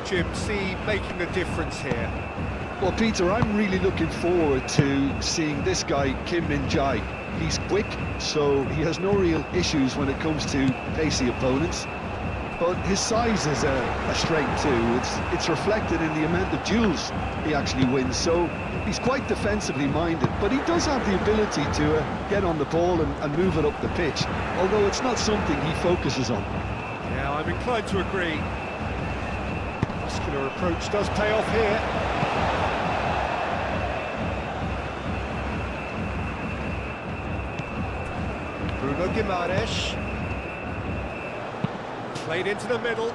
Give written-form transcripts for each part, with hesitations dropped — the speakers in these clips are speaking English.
Jim, see making a difference here? Well, Peter, I'm really looking forward to seeing this guy, Kim Min-jae. He's quick, so he has no real issues when it comes to pacey opponents. But his size is a strength too. It's reflected in the amount of duels he actually wins. So he's quite defensively minded, but he does have the ability to get on the ball and move it up the pitch, although it's not something he focuses on. Yeah, I'm inclined to agree. Muscular approach does pay off here. Bruno Guimaraes. Played into the middle.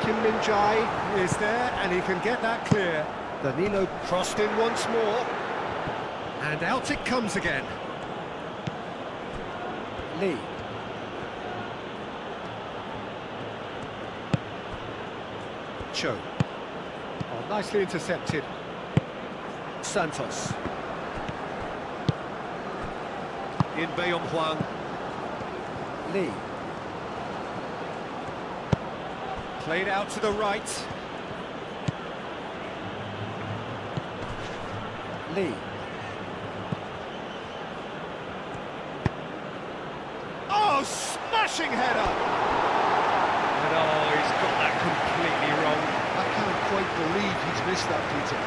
Kim Min-jae is there, and he can get that clear. Danilo crossed in once more. And out it comes again. Lee. Cho. Oh, nicely intercepted. Santos. In Bayong-Huang. Lee. Played out to the right. Lee. Oh, smashing header! And oh, he's got that completely wrong. I can't quite believe he's missed that, Peter.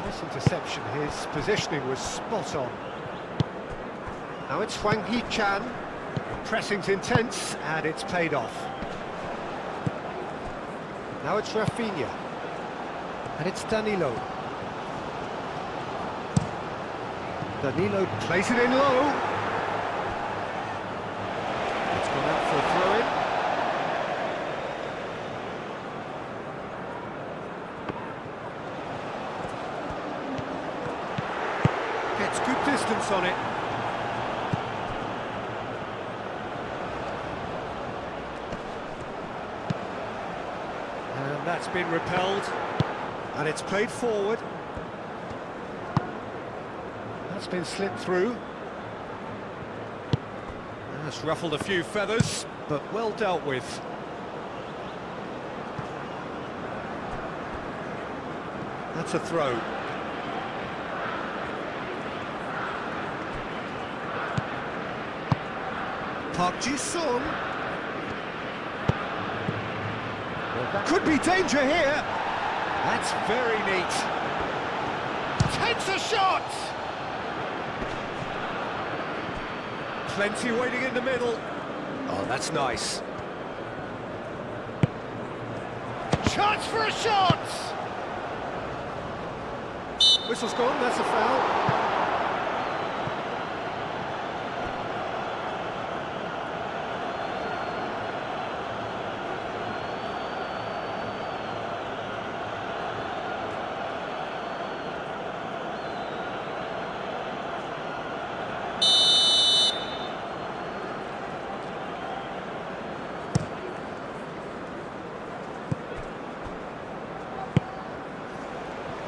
Nice interception, his positioning was spot on. Now it's Hwang Hee-chan. Pressing's intense, and it's paid off. Now it's Rafinha. And it's Danilo. Danilo plays it in low. It's gone out for a throw-in. Gets good distance on it. And that's been repelled. And it's played forward. That's been slipped through. That's ruffled a few feathers, but well dealt with. That's a throw. Park Ji-sung. Could be danger here. That's very neat. Takes a shot! Plenty waiting in the middle. Oh, that's nice. Chance for a shot! Whistle's gone, that's a foul.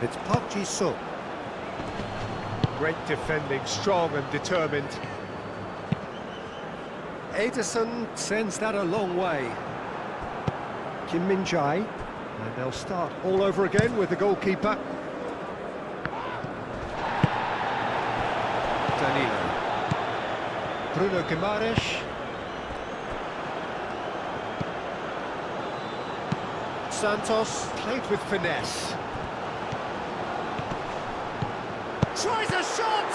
It's Park Ji-sung. Great defending, strong and determined. Ederson sends that a long way. Kim Min-jae. And they'll start all over again with the goalkeeper. Danilo. Bruno Guimaraes. Santos played with finesse. Tries a shot!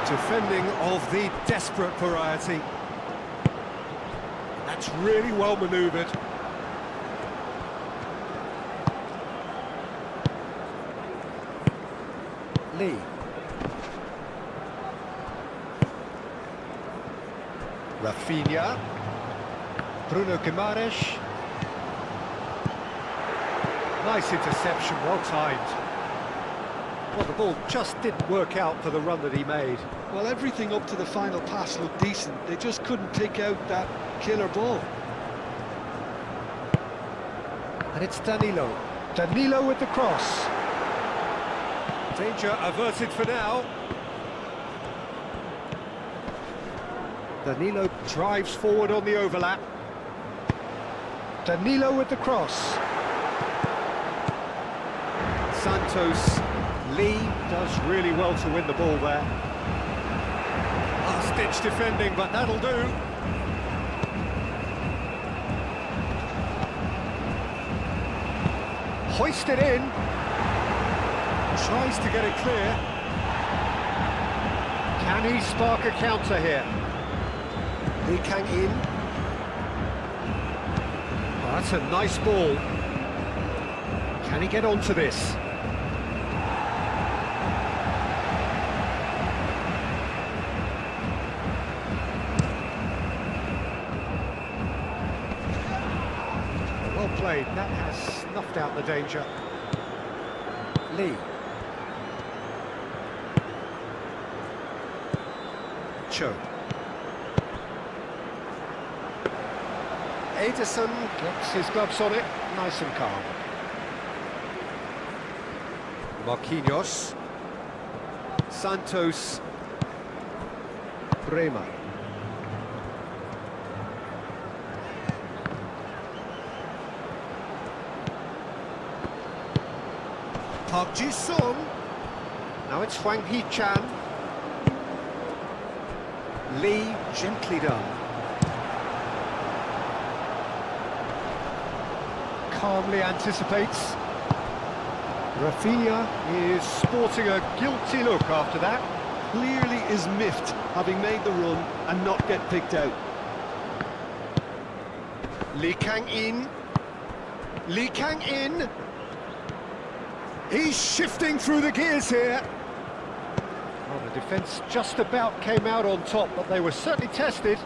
Defending of the desperate variety. That's really well manoeuvred. Lee. Rafinha. Bruno Guimaraes. Nice interception, well timed. Well, the ball just didn't work out for the run that he made. Well, everything up to the final pass looked decent. They just couldn't pick out that killer ball. And it's Danilo. Danilo with the cross. Danger averted for now. Danilo drives forward on the overlap. Danilo with the cross. Santos. Lee does really well to win the ball there. Last-ditch defending, but that'll do. Hoisted in. Tries to get it clear. Can he spark a counter here? Lee Kang in. Oh, that's a nice ball. Can he get onto this? Well played. That has snuffed out the danger. Lee. Cho. Ederson gets his gloves on it, nice and calm. Marquinhos. Santos. Bremer. Park Ji-sung. Now it's Hwang Hee-chan. Lee, gently done. Calmly anticipates. Rafinha is sporting a guilty look after that. Clearly is miffed, having made the run and not get picked out. Lee Kang in. Lee Kang in. He's shifting through the gears here. Well, the defence just about came out on top, but they were certainly tested.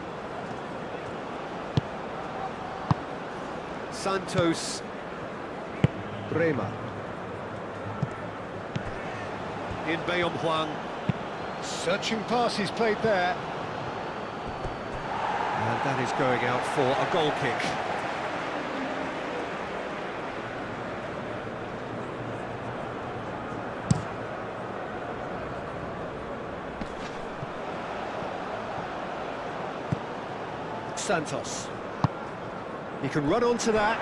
Santos. Bremer. In Bayon Hwang. Searching pass he's played there. And that is going out for a goal kick. Santos. He can run onto that.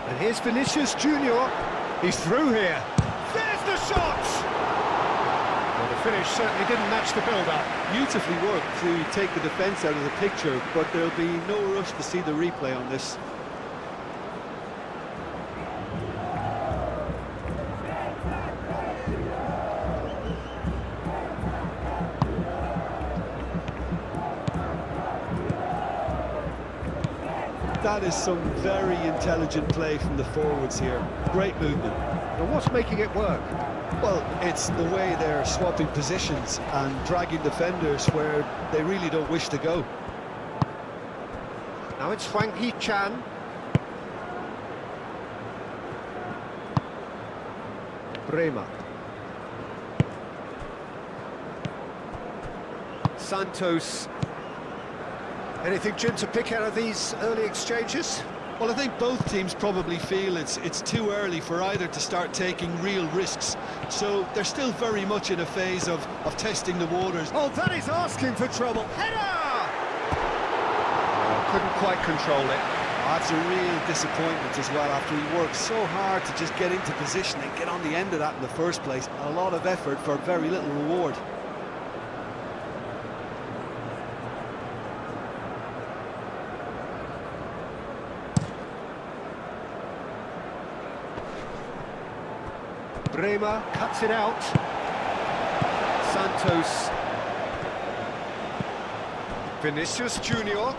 And here's Vinicius Junior. He's through here. There's the shot! Well, the finish certainly didn't match the build-up. Beautifully worked to take the defence out of the picture, but there'll be no rush to see the replay on this. That is some very intelligent play from the forwards here. Great movement. But what's making it work? Well, it's the way they're swapping positions and dragging defenders where they really don't wish to go. Now it's Hwang Hee-chan. Bremer. Santos. Anything, Jim, to pick out of these early exchanges? Well, I think both teams probably feel it's too early for either to start taking real risks. So they're still very much in a phase of testing the waters. Oh, that is asking for trouble. Header! Oh, couldn't quite control it. That's a real disappointment as well, after he worked so hard to just get into position and get on the end of that in the first place. A lot of effort for very little reward. Bremer cuts it out. Santos. Vinicius Junior.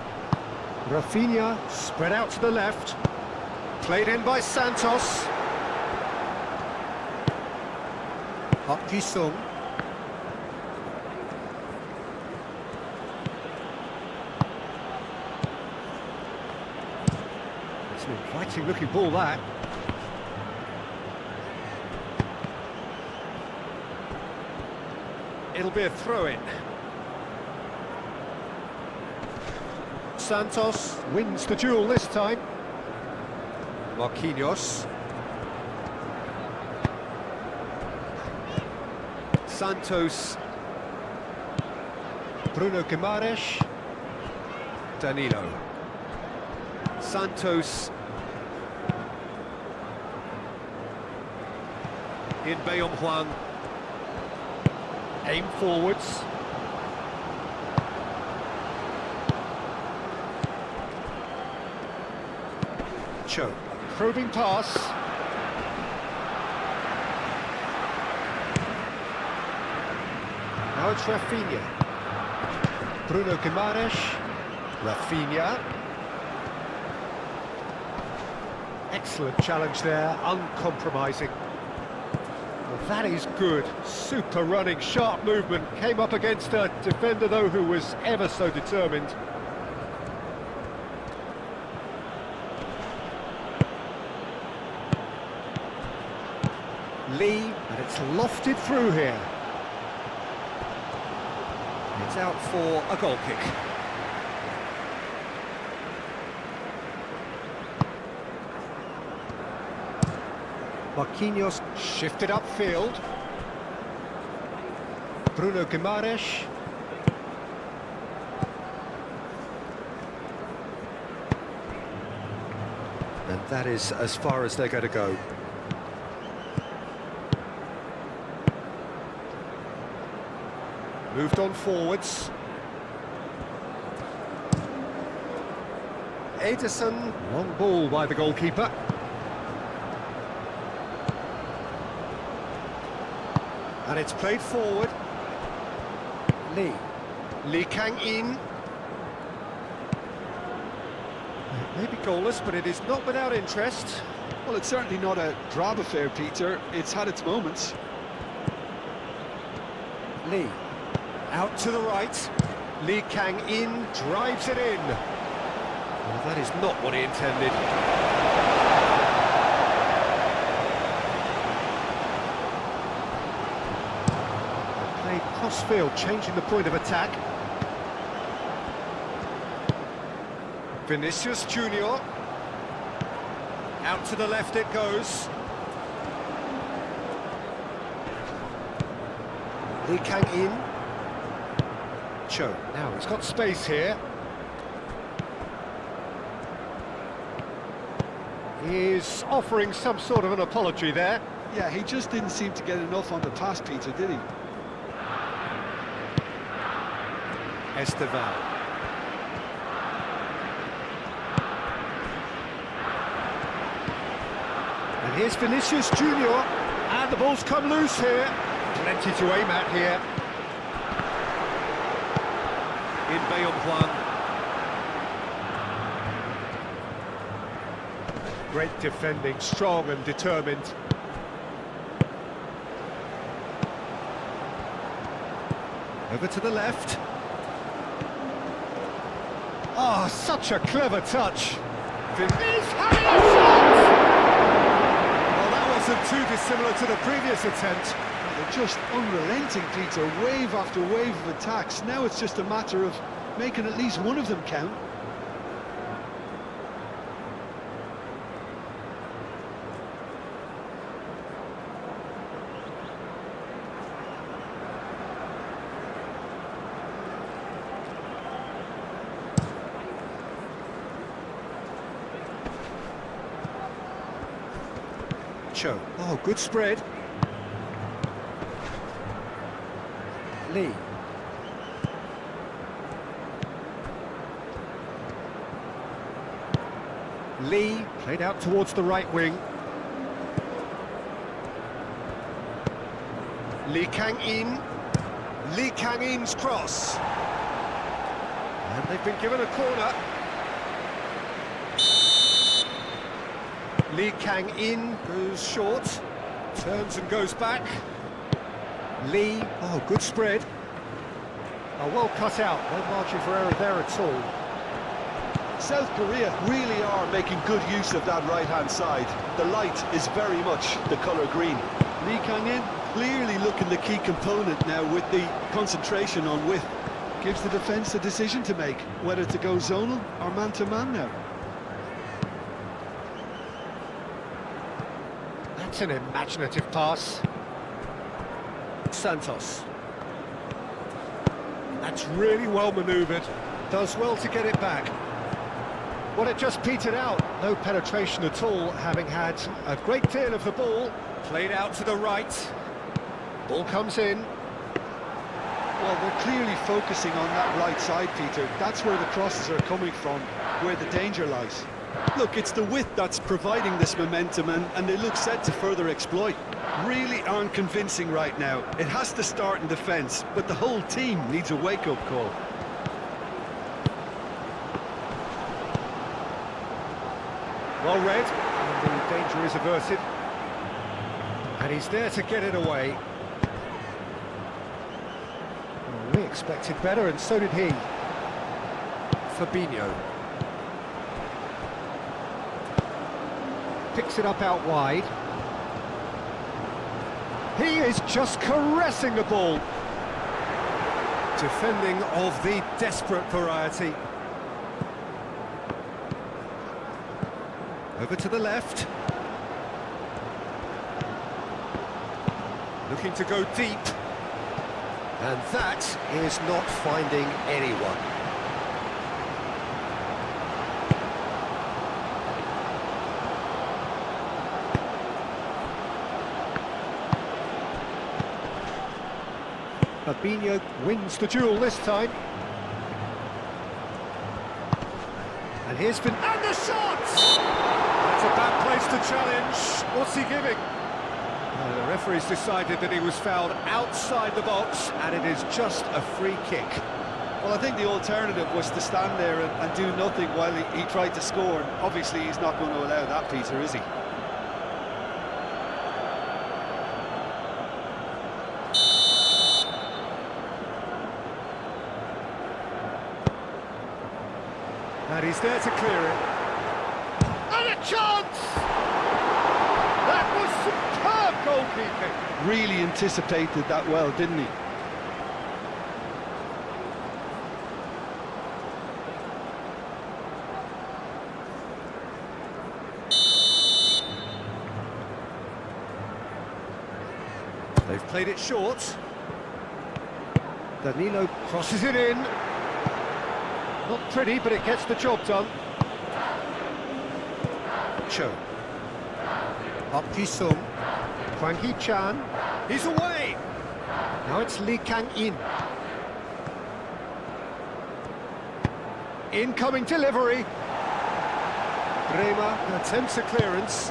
Rafinha spread out to the left. Played in by Santos. Park Ji-sung. It's an inviting looking ball, that. It'll be a throw-in. Santos wins the duel this time. Marquinhos. Santos. Bruno Guimaraes. Danilo. Santos. In Bayom Huang. Aim forwards. Cho. Probing pass. Now it's Rafinha. Bruno Guimaraes. Rafinha. Excellent challenge there, uncompromising. Well, that is good. Super running, sharp movement. Came up against a defender, though, who was ever so determined. Lee, and it's lofted through here. It's out for a goal kick. Marquinhos shifted upfield. Bruno Guimaraes. And that is as far as they're going to go. Moved on forwards. Ederson, long ball by the goalkeeper. And it's played forward. Lee. Lee Kang-in. It may be goalless, but it is not without interest. Well, it's certainly not a drab affair, Peter. It's had its moments. Lee. Out to the right. Lee Kang-in drives it in. Well, that is not what he intended. Played cross-field, changing the point of attack. Vinicius Junior. Out to the left it goes. Lee Kang-in. Cho. Now he's got space here. He's offering some sort of an apology there. Yeah, he just didn't seem to get enough on the pass, Peter, did he? Esteval. And here's Vinicius Junior. And the ball's come loose here. Plenty to aim at here. In Bayom Huang. Great defending, strong and determined. Over to the left. Oh, such a clever touch. Vinicius! Well, that wasn't too dissimilar to the previous attempt. They're just unrelenting, Peter, wave after wave of attacks. Now it's just a matter of making at least one of them count. Cho. Oh, good spread. Lee. Lee played out towards the right wing. Lee Kang-in. Lee Kang-in's cross. And they've been given a corner. Lee Kang-in goes short. Turns and goes back. Lee, oh, good spread. Oh, well cut out, no margin for error there at all. South Korea really are making good use of that right-hand side. The light is very much the colour green. Lee Kang-in clearly looking the key component now with the concentration on width. Gives the defence a decision to make, whether to go zonal or man-to-man now. That's an imaginative pass. Santos. That's really well manoeuvred. Does well to get it back. Well, it just petered out. No penetration at all, having had a great deal of the ball. Played out to the right. Ball comes in. Well, they're clearly focusing on that right side, Peter. That's where the crosses are coming from, where the danger lies. Look, it's the width that's providing this momentum, and they look set to further exploit. Really aren't convincing right now. It has to start in defence, but the whole team needs a wake-up call. Well read, and the danger is averted. And he's there to get it away. Well, we expected better, and so did he. Fabinho. Picks it up out wide. He is just caressing the ball. Defending of the desperate variety. Over to the left. Looking to go deep. And that is not finding anyone. Fabinho wins the duel this time. And here's been... And the shot! That's a bad place to challenge. What's he giving? The referee's decided that he was fouled outside the box, and it is just a free kick. Well, I think the alternative was to stand there and do nothing while he tried to score. And obviously, he's not going to allow that, Peter, is he? And he's there to clear it. And a chance! That was superb goalkeeping. Really anticipated that well, didn't he? They've played it short. Danilo crosses it in. Not pretty, but it gets the job done. Cho. Up Ji-sung. Hwang Hee-chan. He's away! Now it's Lee Kang-in. Incoming delivery. Bremer attempts a clearance.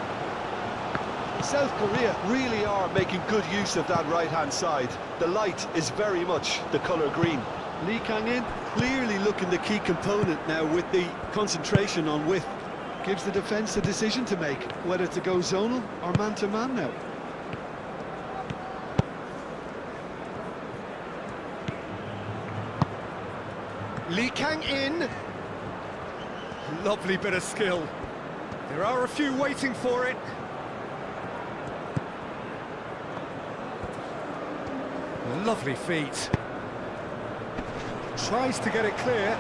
South Korea really are making good use of that right-hand side. The light is very much the colour green. Lee Kang-in clearly looking the key component now with the concentration on width. Gives the defence a decision to make, whether to go zonal or man-to-man now. Lee Kang-in. Lovely bit of skill. There are a few waiting for it. Lovely feet. Tries to get it clear.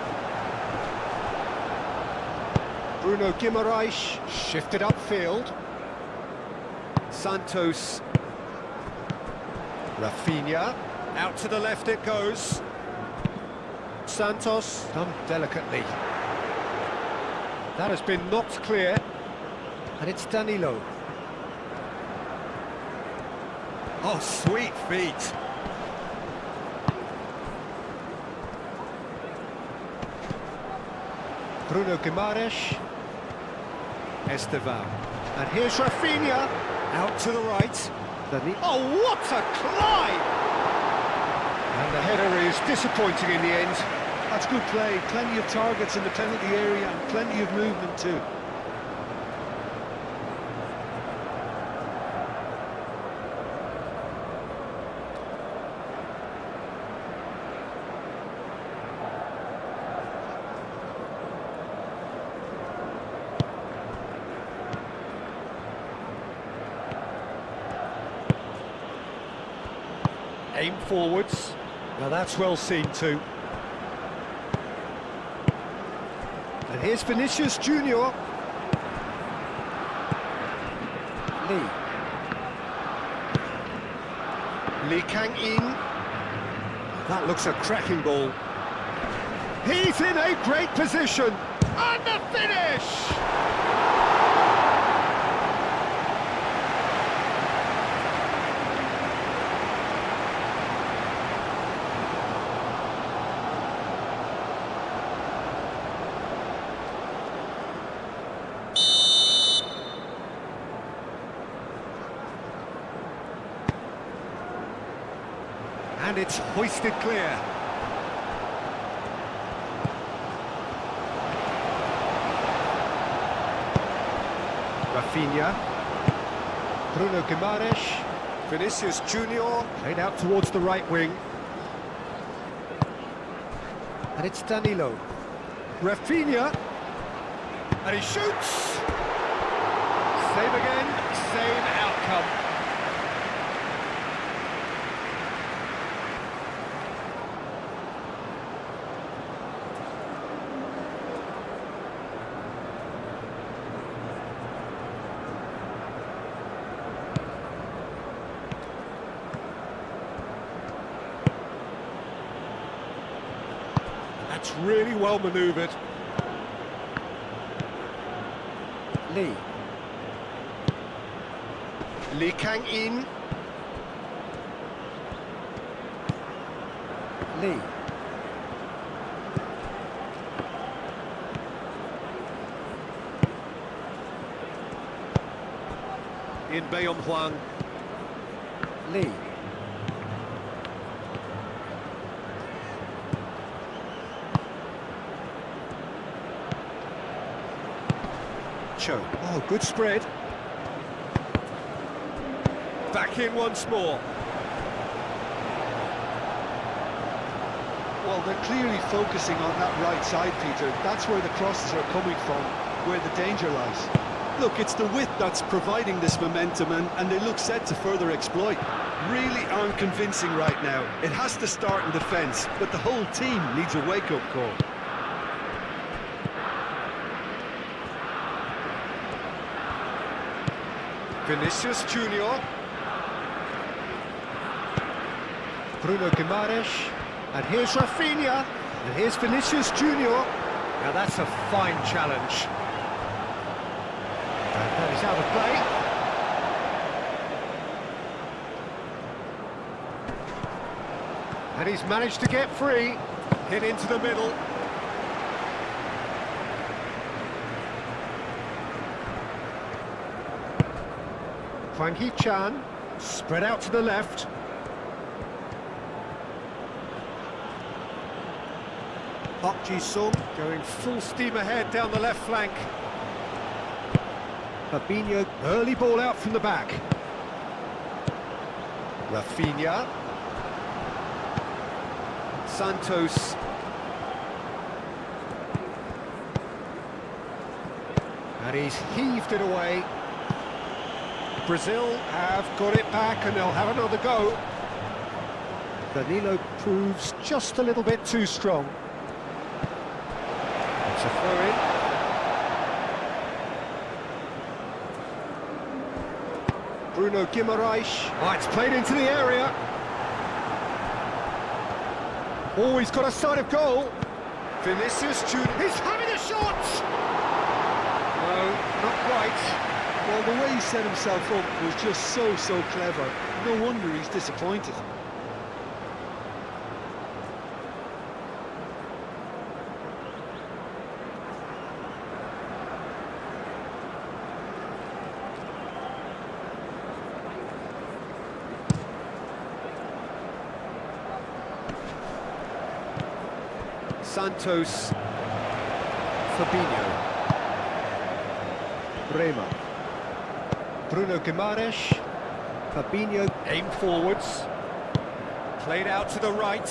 Bruno Guimaraes shifted upfield. Santos. Rafinha. Out to the left it goes. Santos done delicately. That has been knocked clear. And it's Danilo. Oh, sweet feet. Bruno Guimaraes. Esteban. And here's Rafinha. Out to the right. Oh, what a climb! And the header is disappointing in the end. That's good play. Plenty of targets in the penalty area and plenty of movement too. aim forwards. Now that's well seen too. And here's Vinicius Junior. Lee Kang-in. That looks a cracking ball. He's in a great position. And the finish! And it's hoisted clear. Rafinha. Bruno Guimaraes. Vinicius Junior. Played out towards the right wing. And it's Danilo. Rafinha. And he shoots! Same again, same outcome. That's really well manoeuvred. Lee Kang-in. In Bayong-Huang. Cho. Oh, good spread. Back in once more. Well, they're clearly focusing on that right side, Peter. That's where the crosses are coming from, where the danger lies. Look, it's the width that's providing this momentum, and they look set to further exploit. Really aren't convincing right now. It has to start in defence, but the whole team needs a wake-up call. Vinicius Junior. Bruno Guimaraes. And here's Rafinha. And here's Vinicius Junior. Now that's a fine challenge. And that is out of play. And he's managed to get free. Hit into the middle. Hwang Hee-chan, spread out to the left. Park Ji-sung going full steam ahead down the left flank. Fabinho, early ball out from the back. Rafinha. Santos. And he's heaved it away. Brazil have got it back and they'll have another go. Danilo proves just a little bit too strong. It's a throw-in. Bruno Guimaraes. Oh, it's played into the area. Oh, he's got a sight of goal. Vinicius Junior. He's having a shot! No, not quite. Well, the way he set himself up was just so clever. No wonder he's disappointed. Santos. Fabinho. Bremer. Bruno Guimaraes. Fabinho, aim forwards. Played out to the right.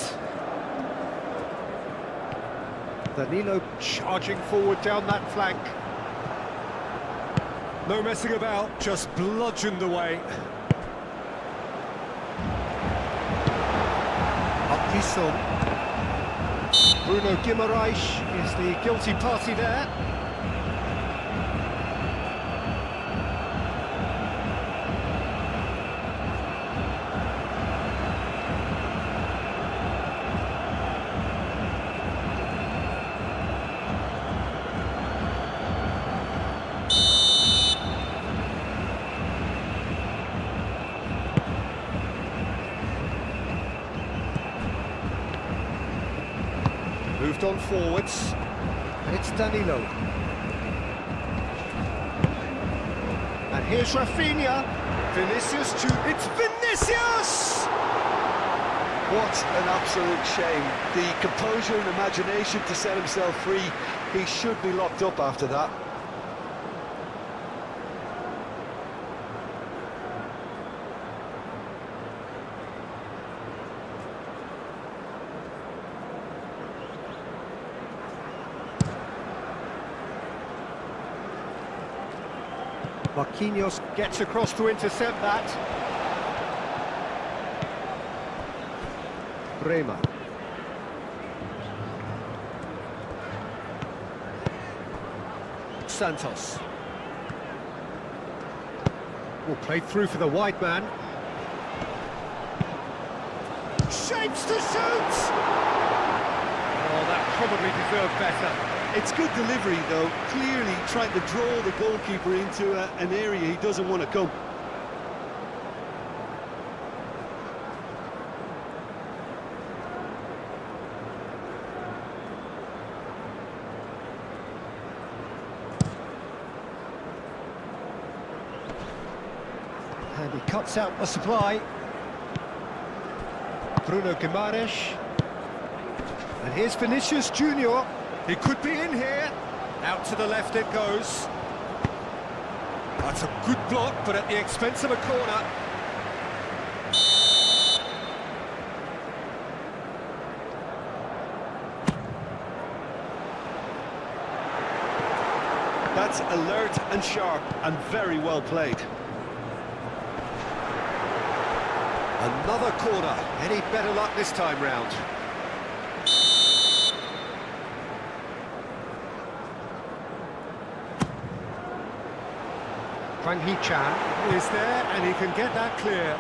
Danilo charging forward down that flank. No messing about, just bludgeoned away. Jisung. Bruno Guimaraes is the guilty party there. Moved on forwards, and it's Danilo. And here's Rafinha. Vinicius to... It's Vinicius! What an absolute shame. The composure and imagination to set himself free. He should be locked up after that. Marquinhos gets across to intercept that. Bremer. Santos. Will play through for the wide man. Shapes to shoot! Oh, that probably deserved better. It's good delivery, though, clearly trying to draw the goalkeeper into an area he doesn't want to come. And he cuts out the supply. Bruno Guimaraes. And here's Vinicius Junior. He could be in here. Out to the left it goes. That's a good block, but at the expense of a corner. That's alert and sharp and very well played. Another corner. Any better luck this time round? Hwang Hee-chan is there, and he can get that clear.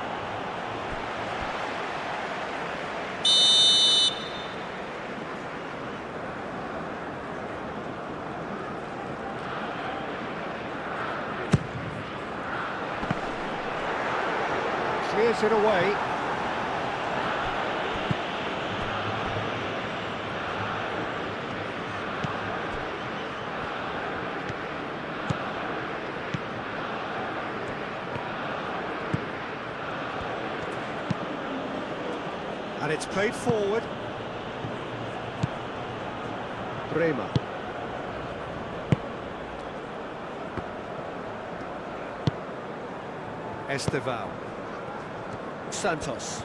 Clears it away. And it's played forward. Bremer. Estevao. Santos.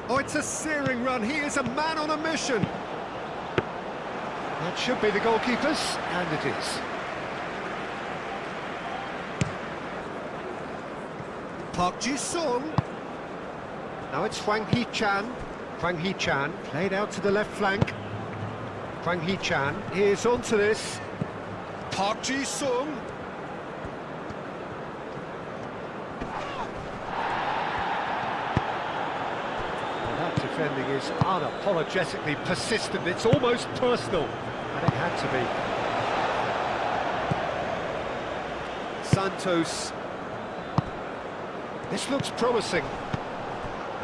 Oh, it's a searing run. He is a man on a mission. That should be the goalkeeper's, and it is. Park Ji-sung. Now it's Hwang Hee-chan. Hwang Hee-chan played out to the left flank. Hwang Hee-chan is onto this. Park Ji-sung. Well, that defending is unapologetically persistent. It's almost personal, and it had to be. Santos. This looks promising.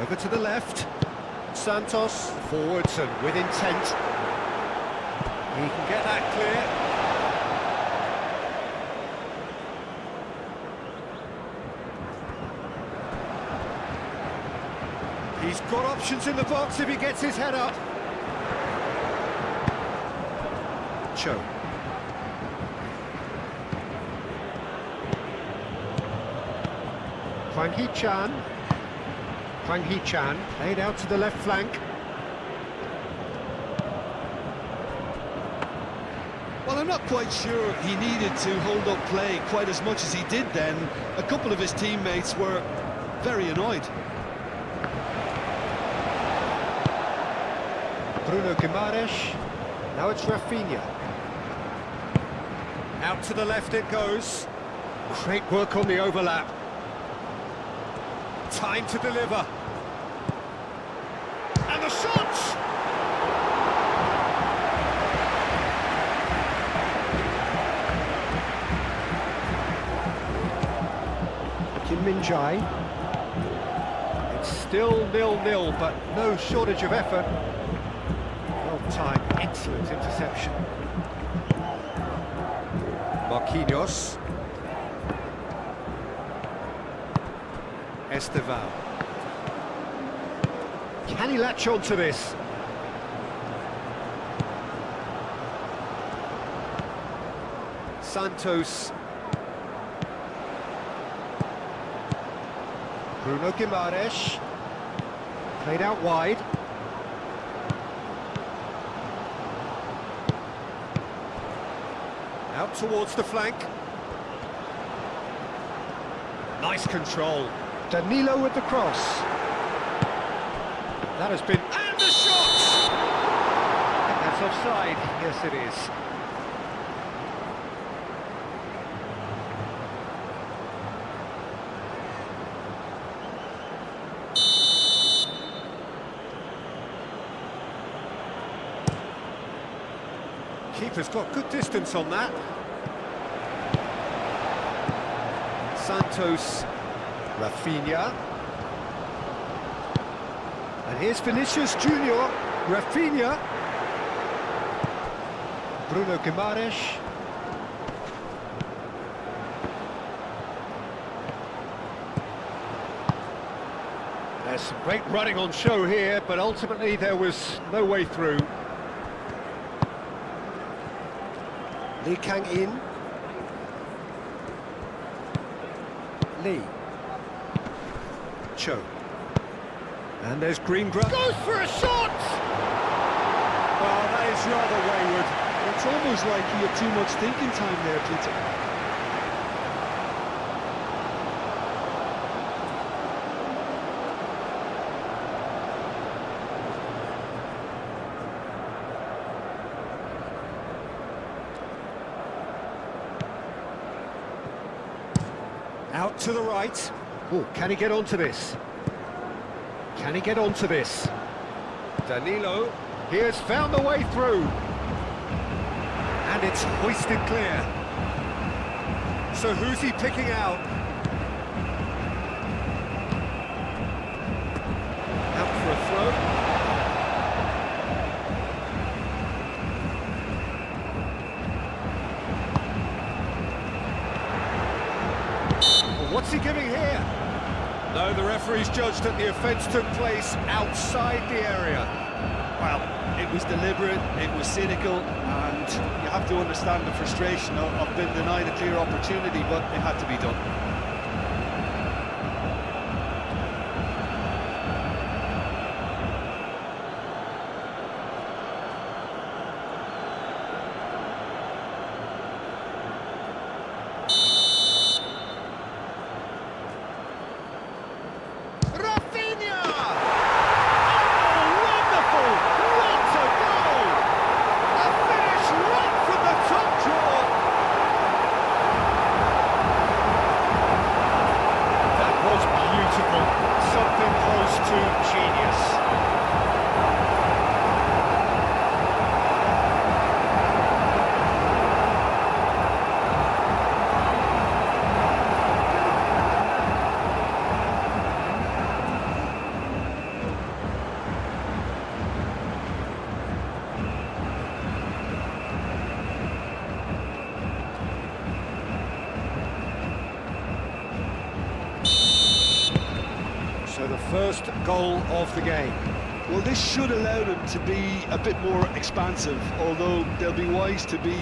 Over to the left. Santos forwards and with intent. He can get that clear. He's got options in the box if he gets his head up. Cho. Hwang Hee-chan. Hwang Hee-chan played out to the left flank. Well, I'm not quite sure he needed to hold up play quite as much as he did then. A couple of his teammates were very annoyed. Bruno Guimaraes. Now it's Rafinha. Out to the left it goes. Great work on the overlap. Time to deliver. And the shot! Kim Min-jae. It's still 0-0, but no shortage of effort. Well timed, excellent interception. Marquinhos. Esteval. Can he latch on to this? Santos. Bruno Guimaraes. Played out wide. Out towards the flank. Nice control. Danilo with the cross. That has been... And the shot! That's offside. Yes, it is. Keeper's got good distance on that. Santos, Rafinha. And here's Vinicius Junior, Rafinha. Bruno Guimaraes. There's some great running on show here, but ultimately there was no way through. Lee Kang-in. Lee. Cho. And there's Greengrass. Goes for a shot! Oh, that is rather wayward. It's almost like he had too much thinking time there, Peter. Out to the right. Oh, can he get onto this? Can he get onto this? Danilo, he has found the way through. And it's hoisted clear. So who's he picking out? Out for a throw. What's he giving here? No, the referee's judged that the offence took place outside the area. Well, it was deliberate, it was cynical, and you have to understand the frustration of being denied a clear opportunity, but it had to be done. So the first goal of the game. Well, this should allow them to be a bit more expansive, although they'll be wise to be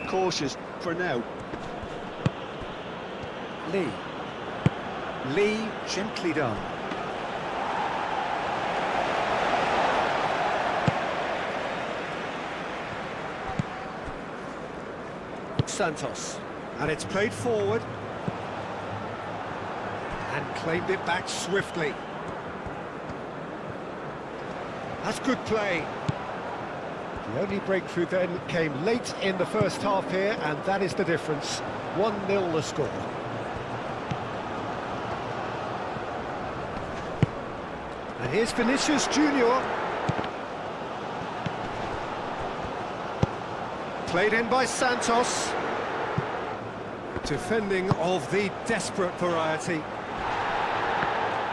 cautious for now. Lee. Lee, gently done. Santos. And it's played forward. And claimed it back swiftly. That's good play. The only breakthrough then came late in the first half here, and that is the difference. 1-0 the score. And here's Vinicius Junior. Played in by Santos. Defending of the desperate variety.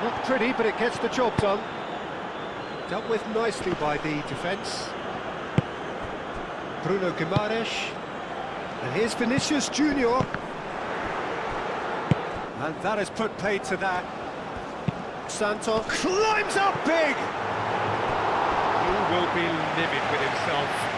Not pretty, but it gets the job done. Dealt with nicely by the defence. Bruno Guimaraes. And here's Vinicius Junior. And that has put paid to that. Santos climbs up big! He will be livid with himself.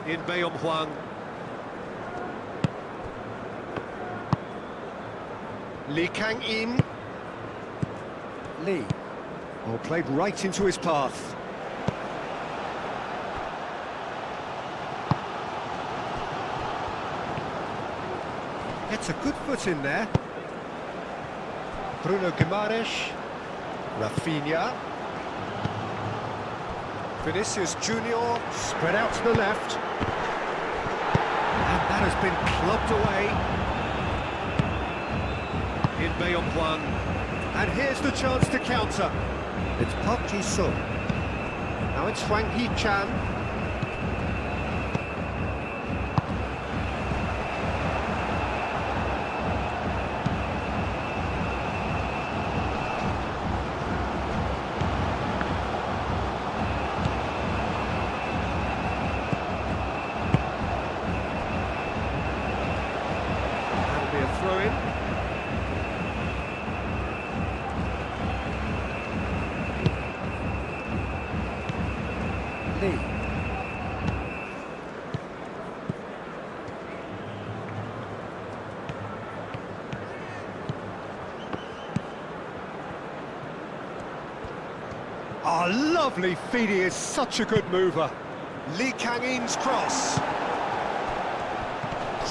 In Bayom Huang. Lee Kang-in. Lee. Oh, played right into his path. Gets a good foot in there. Bruno Guimaraes. Rafinha. Vinicius Junior, spread out to the left. And that has been clubbed away. In Bayom Huang. And here's the chance to counter. It's Park Ji-sung. Now it's Hwang Hee-chan. Throw-in. Lee. Oh, lovely feed, he is such a good mover. Lee Kang-in's cross.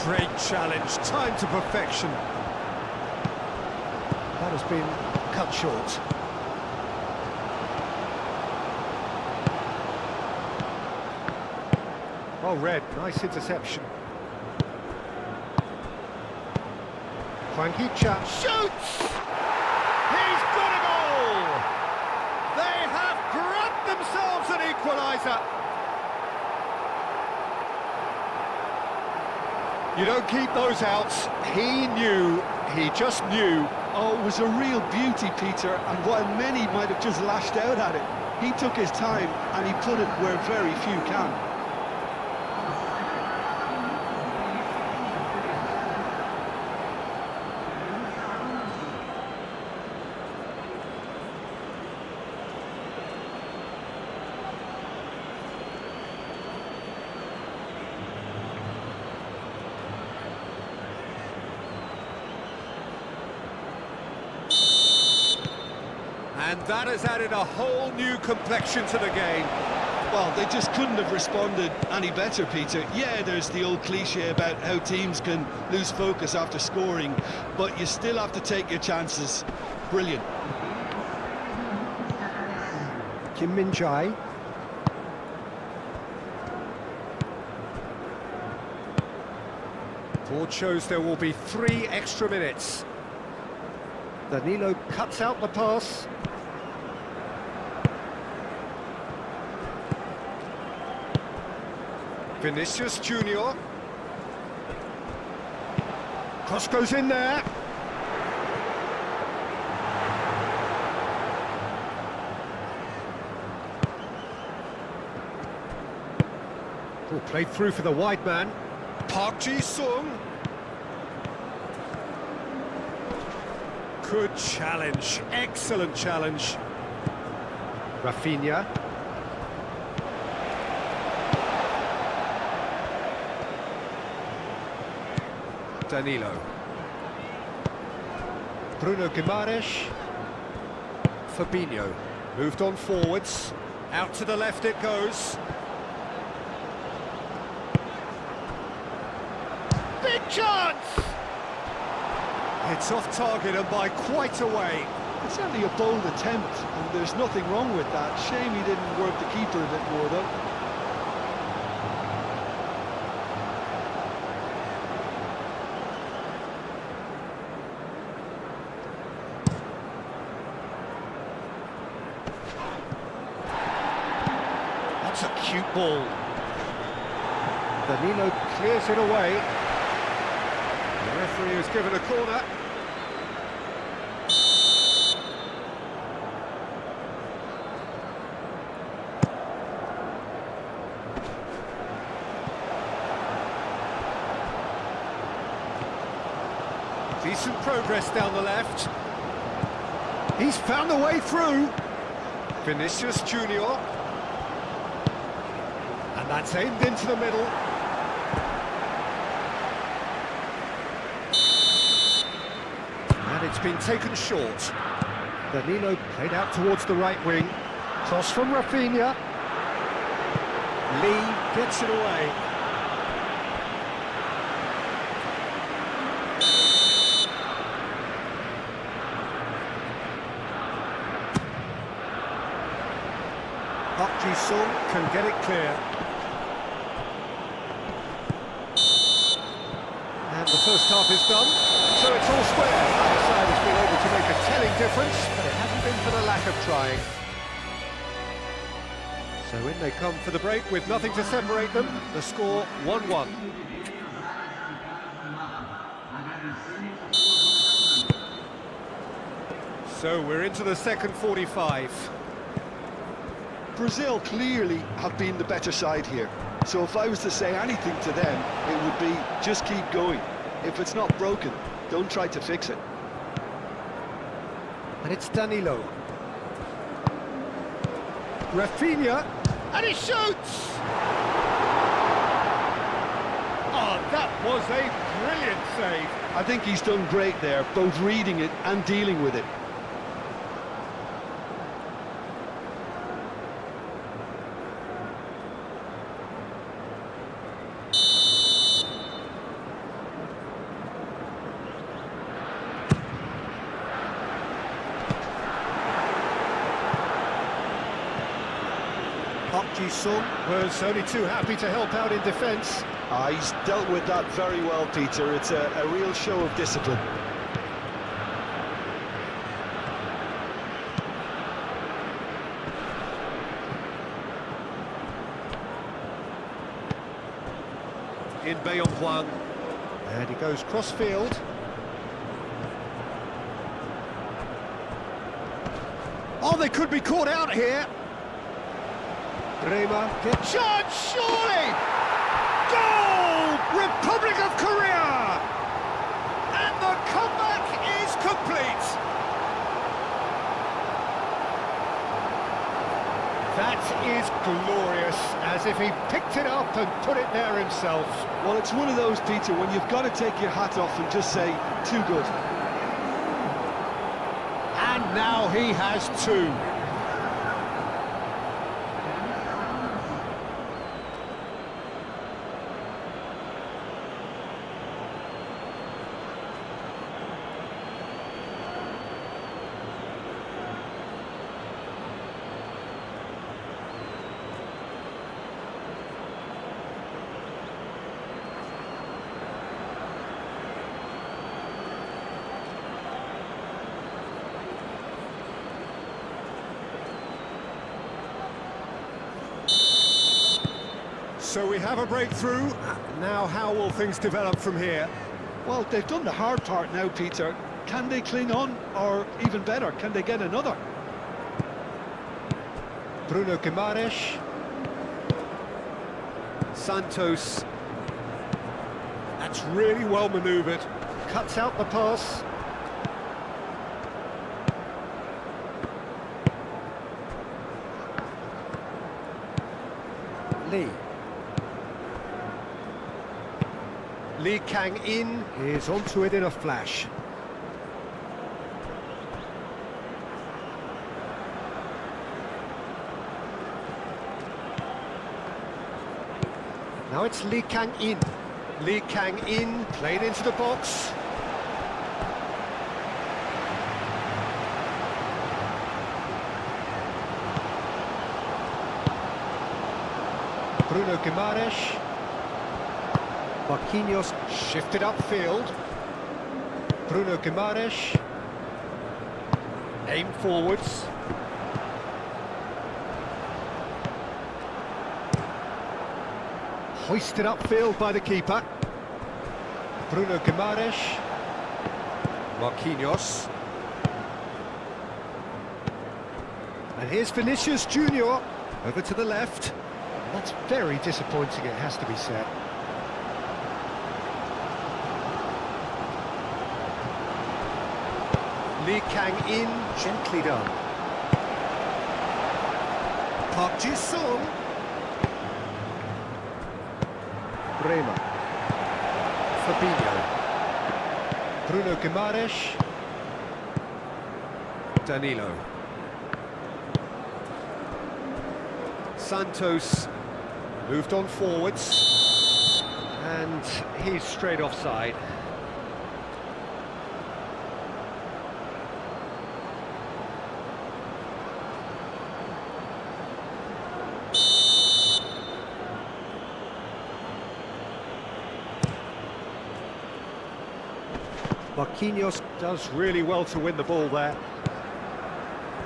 Great challenge, time to perfection. That has been cut short. Well read, nice interception. Hwang Hee-chan shoots! He's got a goal! They have grabbed themselves an equaliser! You don't keep those outs. He knew, he just knew. Oh, it was a real beauty, Peter, and while many might have just lashed out at it, he took his time and he put it where very few can. And that has added a whole new complexion to the game. Well, they just couldn't have responded any better, Peter. Yeah, there's the old cliche about how teams can lose focus after scoring, but you still have to take your chances. Brilliant. Kim Min-jae. Board shows there will be 3 extra minutes. Danilo cuts out the pass. Vinicius Junior. Cross goes in there. Oh, played through for the wide man. Park Ji-sung. Good challenge, excellent challenge. Rafinha. Danilo. Bruno Guimaraes. Fabinho. Moved on forwards. Out to the left it goes. Big chance! It's off target and by quite a way. It's certainly a bold attempt, and there's nothing wrong with that. Shame he didn't work the keeper a bit more, though. That's a cute ball. Danilo clears it away. The referee has given a corner. Decent progress down the left. He's found the way through. Vinicius Junior. And that's aimed into the middle. And it's been taken short. Danilo played out towards the right wing. Cross from Rafinha. Lee gets it away. Park Ji-sung can get it clear. And the first half is done, so it's all square. Either side has been able to make a telling difference, but it hasn't been for the lack of trying. So in they come for the break with nothing to separate them. The score 1-1. So we're into the second 45. Brazil clearly have been the better side here. So if I was to say anything to them, it would be just keep going. If it's not broken, don't try to fix it. And it's Danilo. Rafinha, and he shoots! Oh, that was a brilliant save. I think he's done great there, both reading it and dealing with it. Park Ji-sung was only too happy to help out in defence. He's dealt with that very well, Peter. It's a real show of discipline. In Bayonghwang. And he goes cross-field. Oh, they could be caught out here. Bremer gets chance, surely! Goal! Republic of Korea! And the comeback is complete! That is glorious, as if he picked it up and put it there himself. Well, it's one of those, Peter, when you've got to take your hat off and just say, too good. And now he has two. So we have a breakthrough. Now how will things develop from here? Well, they've done the hard part now, Peter. Can they cling on, or even better, can they get another? Bruno Guimaraes. Santos. That's really well manoeuvred. Cuts out the pass. Lee. Lee Kang-in is onto it in a flash. Now it's Lee Kang-in. Lee Kang-in played into the box. Bruno Guimaraes. Marquinhos shifted upfield. Bruno Guimaraes. Aim forwards. Hoisted upfield by the keeper. Bruno Guimaraes. Marquinhos. And here's Vinicius Junior over to the left. That's very disappointing, it has to be said. Lee Kang-in, gently done. Park Ji-sung. Bremer. Fabinho. Bruno Guimaraes. Danilo. Santos moved on forwards. And he's straight offside. Marquinhos does really well to win the ball there.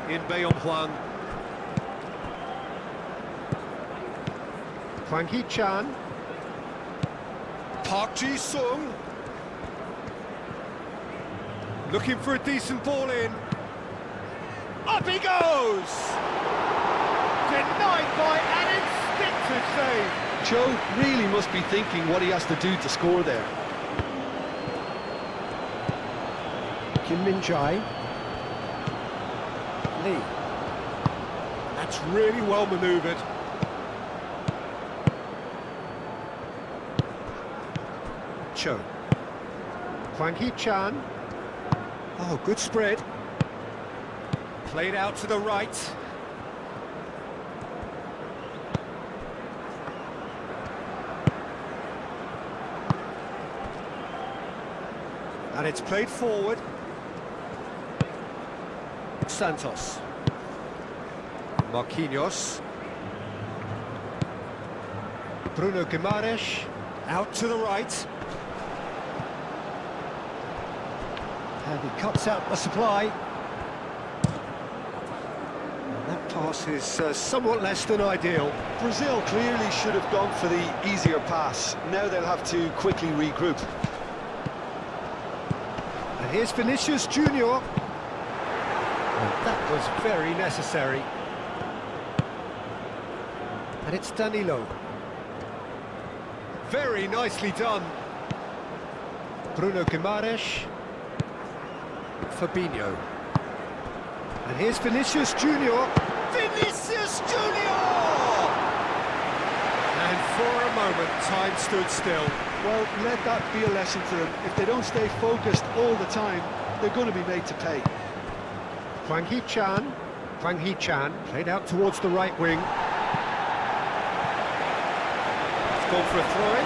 In Bayonghwang. Hwang Hee-chan. Park Ji-sung. Looking for a decent ball in. Up he goes! Denied by an instinctive save. Joe really must be thinking what he has to do to score there. Kim Min-jae. Lee. That's really well manoeuvred. Cho. Hwang Hee-chan. Oh, good spread. Played out to the right. And it's played forward. Santos. Marquinhos. Bruno Guimaraes. Out to the right. And he cuts out the supply. And that pass is somewhat less than ideal. Brazil clearly should have gone for the easier pass. Now they'll have to quickly regroup. And here's Vinicius Junior. And that was very necessary. And it's Danilo. Very nicely done. Bruno Guimaraes. Fabinho. And here's Vinicius Junior. Vinicius Junior! And for a moment, time stood still. Well, let that be a lesson to them. If they don't stay focused all the time, they're going to be made to pay. Hwang Hee-chan. Hwang Hee-chan played out towards the right wing. It's gone for a throw-in.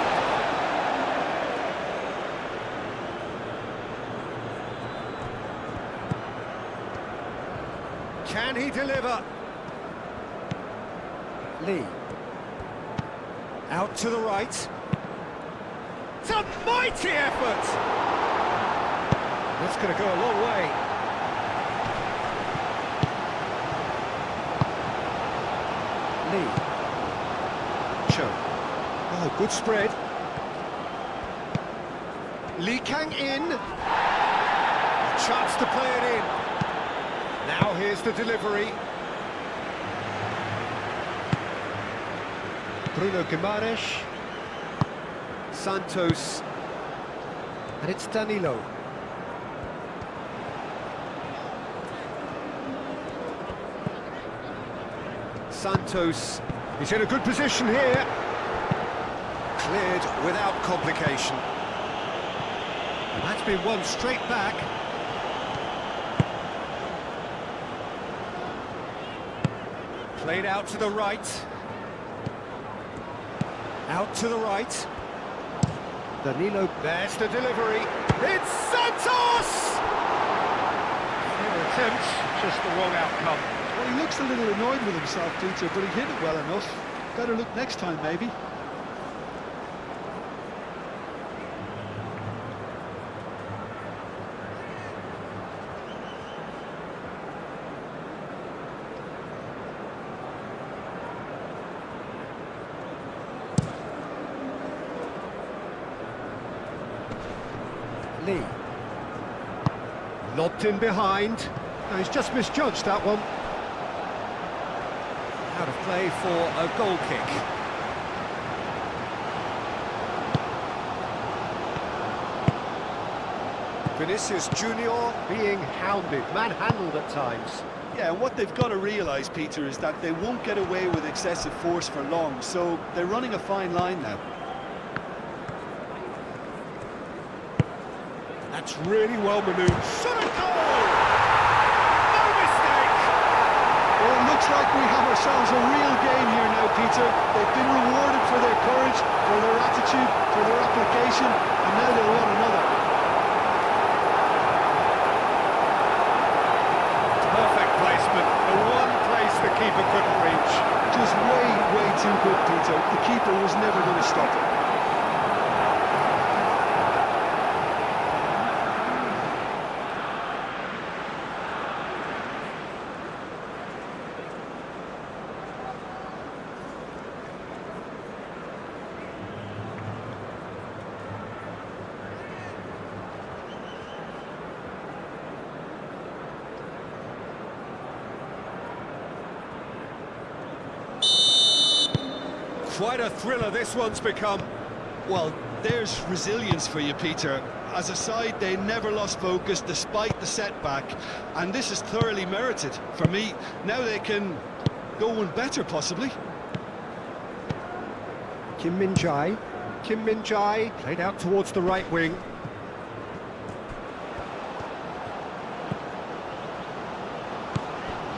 Can he deliver? Lee. Out to the right. It's a mighty effort! That's going to go a long way. Lee. Cho. Oh, good spread. Lee Kang-in. A chance to play it in. Now here's the delivery. Bruno Guimaraes. Santos. And it's Danilo. Santos He's in a good position here. Cleared without complication. And that's been won straight back. Played out to the right. Out to the right. Danilo, there's the delivery. It's Santos! Fair attempt, just the wrong outcome. Well, he looks a little annoyed with himself, Peter, but he hit it well enough. Better look next time, maybe. Lee. Lobbed in behind. No, he's just misjudged that one. Out of play for a goal kick. Vinicius Junior being hounded, manhandled at times. Yeah, and what they've got to realise, Peter, is that they won't get away with excessive force for long, so they're running a fine line now. That's really well manoeuvred. Shot a goal! No mistake! Well, it looks like we have ourselves a real game here now, Peter. They've been rewarded for their courage, for their attitude, for their application, and now they'll want another. Perfect placement. The one place the keeper couldn't reach. Just way too good, Peter. The keeper was never going to stop it. Quite a thriller this one's become. Well, there's resilience for you, Peter. As a side, they never lost focus despite the setback, and this is thoroughly merited. For me, now they can go one better, possibly. Kim Min-jae. Kim Min-jae played out towards the right wing.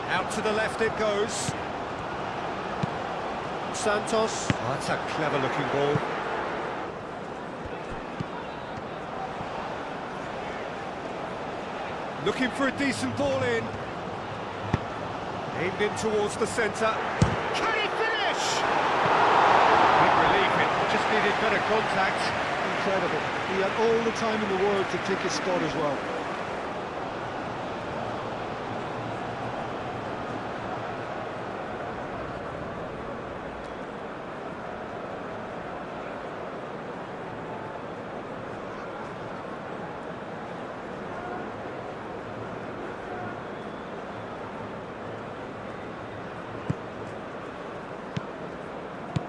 Out to the left it goes. Santos. Oh, that's a clever-looking ball. Looking for a decent ball in. Aimed in towards the centre. Can he finish? Big relief, it just needed better contact. Incredible. He had all the time in the world to pick his spot as well.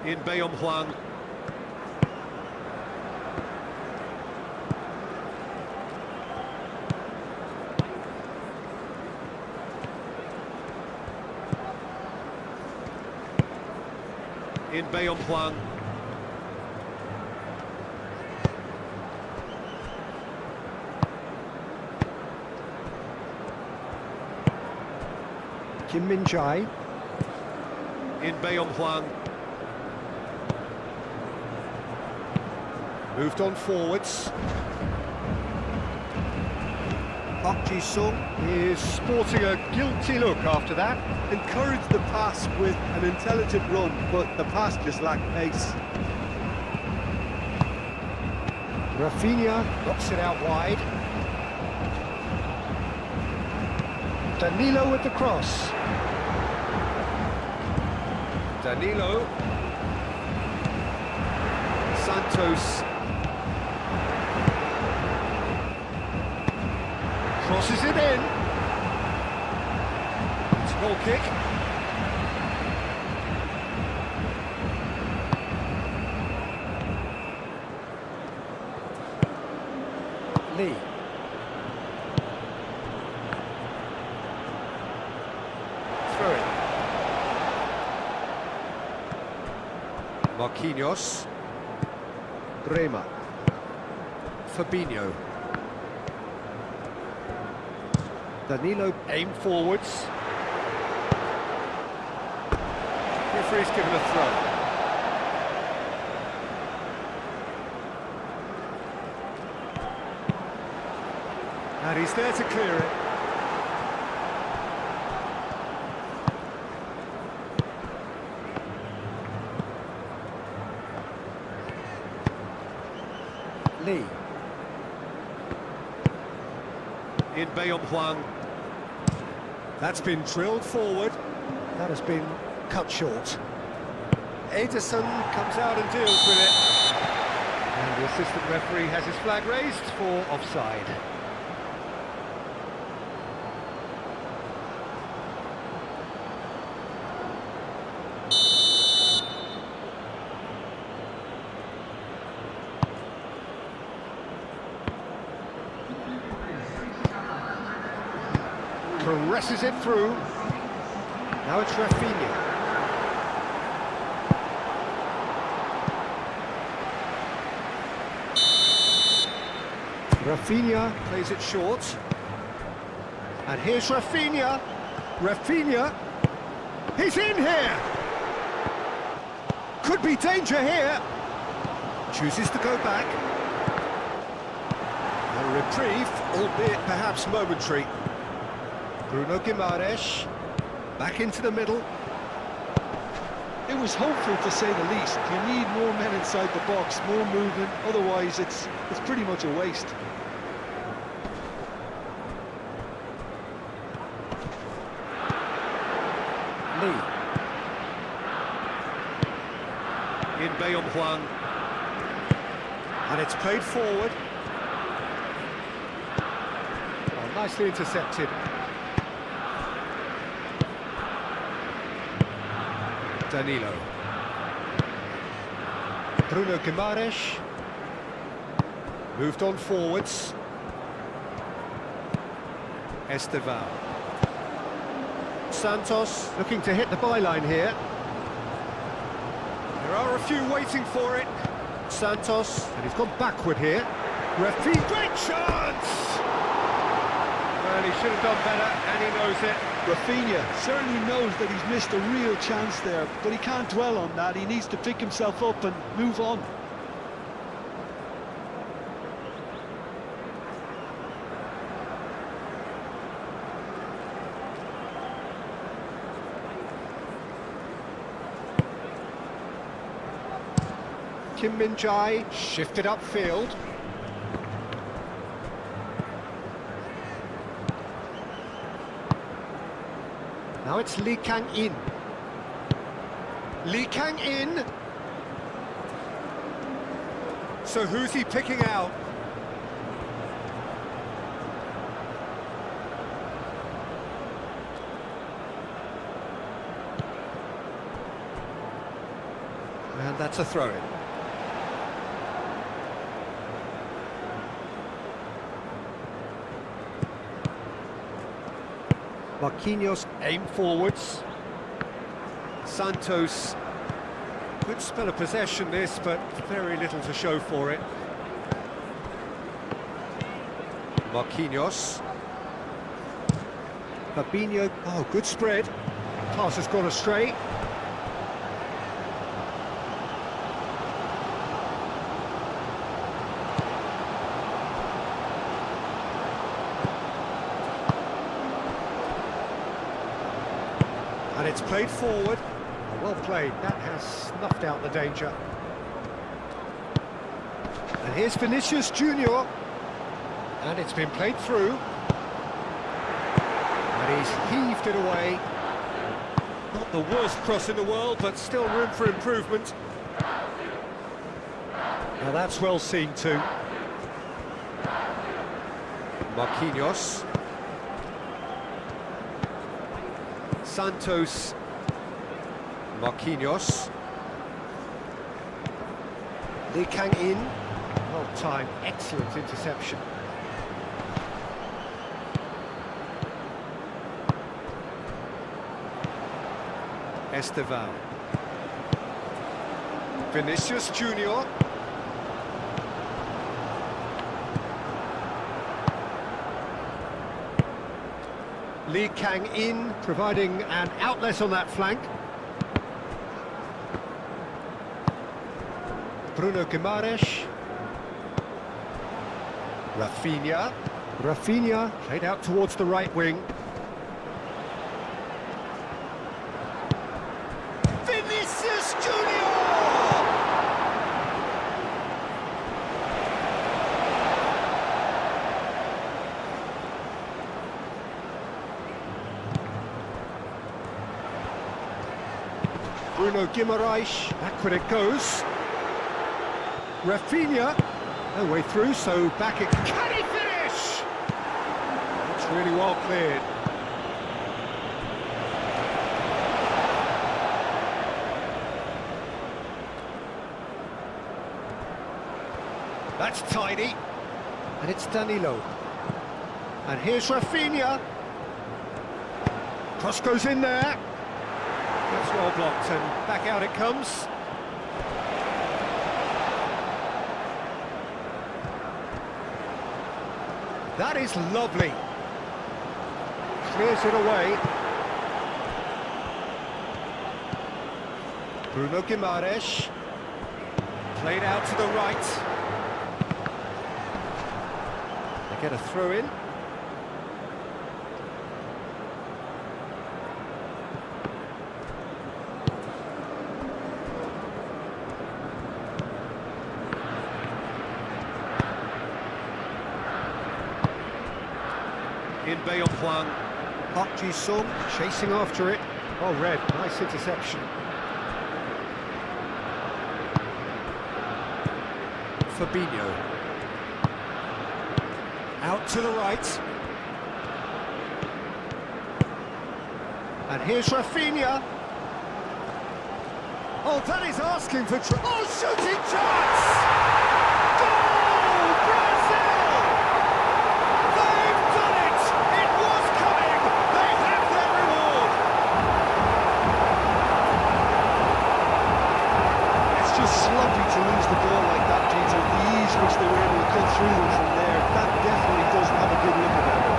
In Bayong-hwang. In Bayong-hwang. Kim Min-jae. In Bayong-hwang. Moved on forwards. Park Ji-sung is sporting a guilty look after that. Encouraged the pass with an intelligent run, but the pass just lacked pace. Rafinha knocks it out wide. Danilo with the cross. Danilo. Santos. Crosses it in. It's a goal kick. Lee. Throw it. Marquinhos. Bremer. Fabinho. Danilo aim forwards. Referee's given a throw. And he's there to clear it. Lee. In Bayonghwang. That's been drilled forward. That has been cut short. Ederson comes out and deals with it. And the assistant referee has his flag raised for offside. Caresses it through. Now it's Rafinha. Rafinha plays it short. And here's Rafinha. Rafinha. He's in here. Could be danger here. Chooses to go back. A reprieve, albeit perhaps momentary. Bruno Guimaraes, back into the middle. It was hopeful, to say the least. You need more men inside the box, more movement, otherwise it's pretty much a waste. Lee. In Bayonghwang. And it's played forward. Oh, nicely intercepted. Danilo. Bruno Guimaraes. Moved on forwards. Esteval. Santos looking to hit the byline here. There are a few waiting for it. Santos, and he's gone backward here. Rafinha, great chance! Well, he should have done better, and he knows it. Rafinha certainly knows that he's missed a real chance there, but he can't dwell on that. He needs to pick himself up and move on. Kim Min-jae shifted upfield. Now it's Lee Kang-in. Lee Kang-in. So who's he picking out? And that's a throw-in. Marquinhos aim forwards. Santos, good spell of possession this, but very little to show for it. Marquinhos. Fabinho, oh, good spread. Pass has gone astray. And it's played forward. Oh, well played. That has snuffed out the danger. And here's Vinicius Junior. And it's been played through. And he's heaved it away. Not the worst cross in the world, but still room for improvement. Now that's well seen too. Marquinhos. Santos. Marquinhos. Lee Kang-in. Well timed, excellent interception. Esteval. Vinicius Junior. Lee Kang-in providing an outlet on that flank. Bruno Guimaraes. Rafinha. Rafinha played out towards the right wing. Vinicius Junior! Bruno Guimaraes, back it goes. Rafinha, no way through, so back it... Can he finish? It's really well cleared. That's tidy. And it's Danilo. And here's Rafinha. Cross goes in there. That's well blocked, and back out it comes. That is lovely. Clears it away. Bruno Guimaraes. Played out to the right. They get a throw in. In Bayonpuang, Park Ji-sung chasing after it. Oh, red, nice interception. Fabinho. Out to the right. And here's Rafinha. Oh, that is asking for... Oh, shooting chance! Goal, Brazil! They've done it! It was coming! They have their reward! It's just sloppy to lose the ball like that, Peter. The ease which they were able to cut through them from there, that definitely doesn't have a good look about it.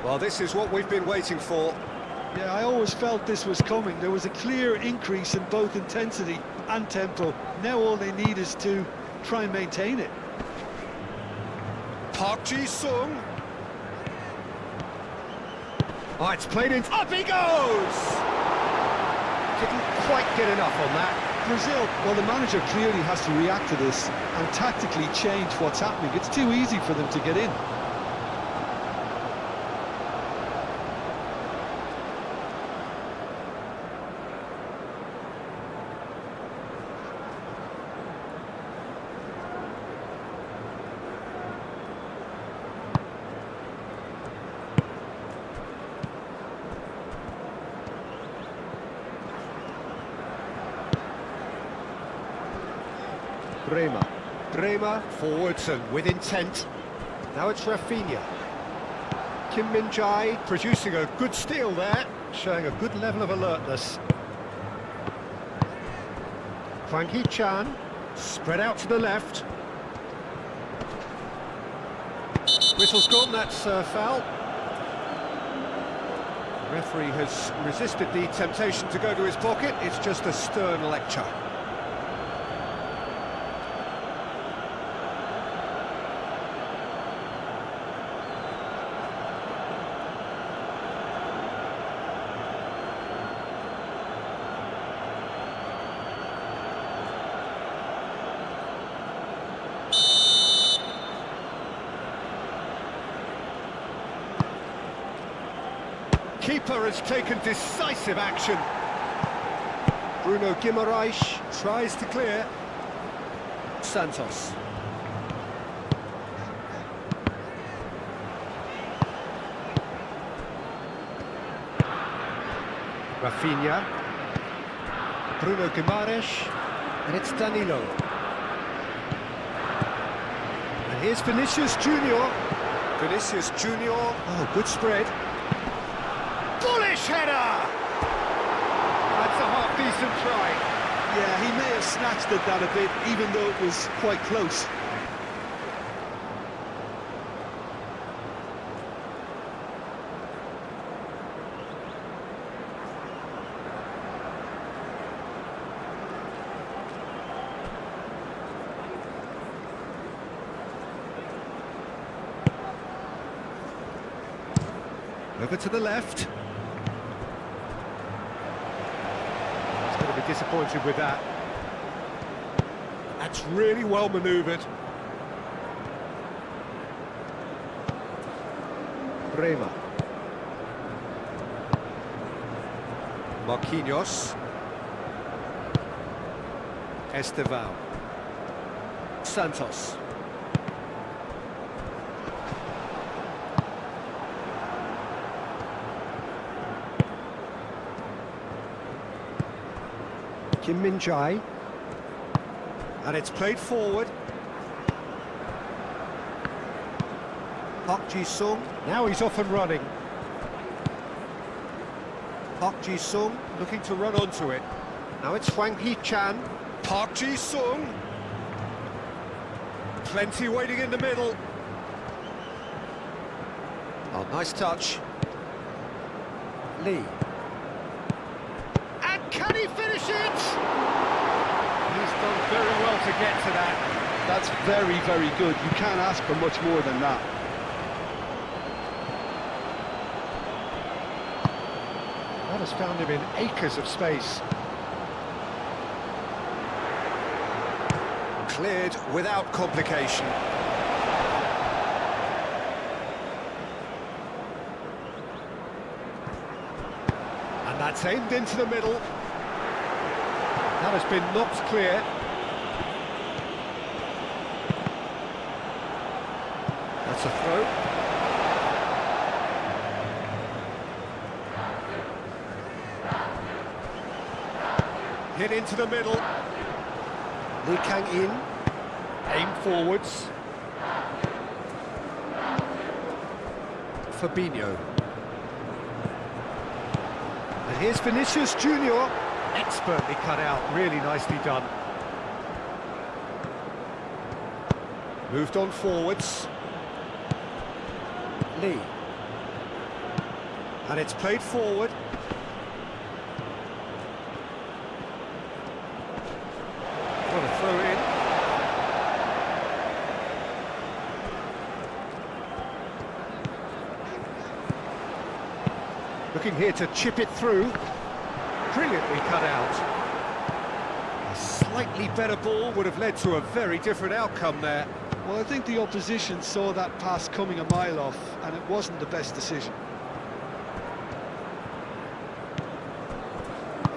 Well, this is what we've been waiting for. Yeah, I always felt this was coming. There was a clear increase in both intensity and tempo. Now all they need is to try and maintain it. Park Ji-sung. Oh, it's played in. Up he goes! Didn't quite get enough on that. Brazil, well, the manager clearly has to react to this and tactically change what's happening. It's too easy for them to get in. Bremer forwards and with intent. Now it's Rafinha. Kim Min-jae producing a good steal there, showing a good level of alertness. Hwang Hee-chan spread out to the left. Whistle's gone, that's foul. The referee has resisted the temptation to go to his pocket. It's just a stern lecture. keeper has taken decisive action. Bruno Guimaraes tries to clear. Santos. Rafinha. Bruno Guimaraes. And it's Danilo. And here's Vinicius Junior. Vinicius Junior. Oh, good spread. Bullish header! That's a half-decent try. Yeah, he may have snatched at that a bit, even though it was quite close. Over to the left. He's going to be disappointed with that. That's really well manoeuvred. Bremer. Marquinhos. Estevão. Santos. Kim Min-jae, and it's played forward. Park Ji-sung, now he's off and running. Park Ji-sung looking to run onto it. Now it's Hwang Hee-chan. Park Ji-sung. Plenty waiting in the middle. Oh, nice touch. Lee. Can he finish it? He's done very well to get to that. That's very, very good. You can't ask for much more than that. That has found him in acres of space. Cleared without complication. And that's aimed into the middle. That has been knocked clear. That's a throw. Hit into the middle. Lee Kang-in. Aim forwards. Fabinho. And here's Vinicius Junior. Expertly cut out, really nicely done. Moved on forwards. Lee. And it's played forward. What a throw in. Looking here to chip it through. Brilliantly cut out. A slightly better ball would have led to a very different outcome there. Well, I think the opposition saw that pass coming a mile off, and it wasn't the best decision.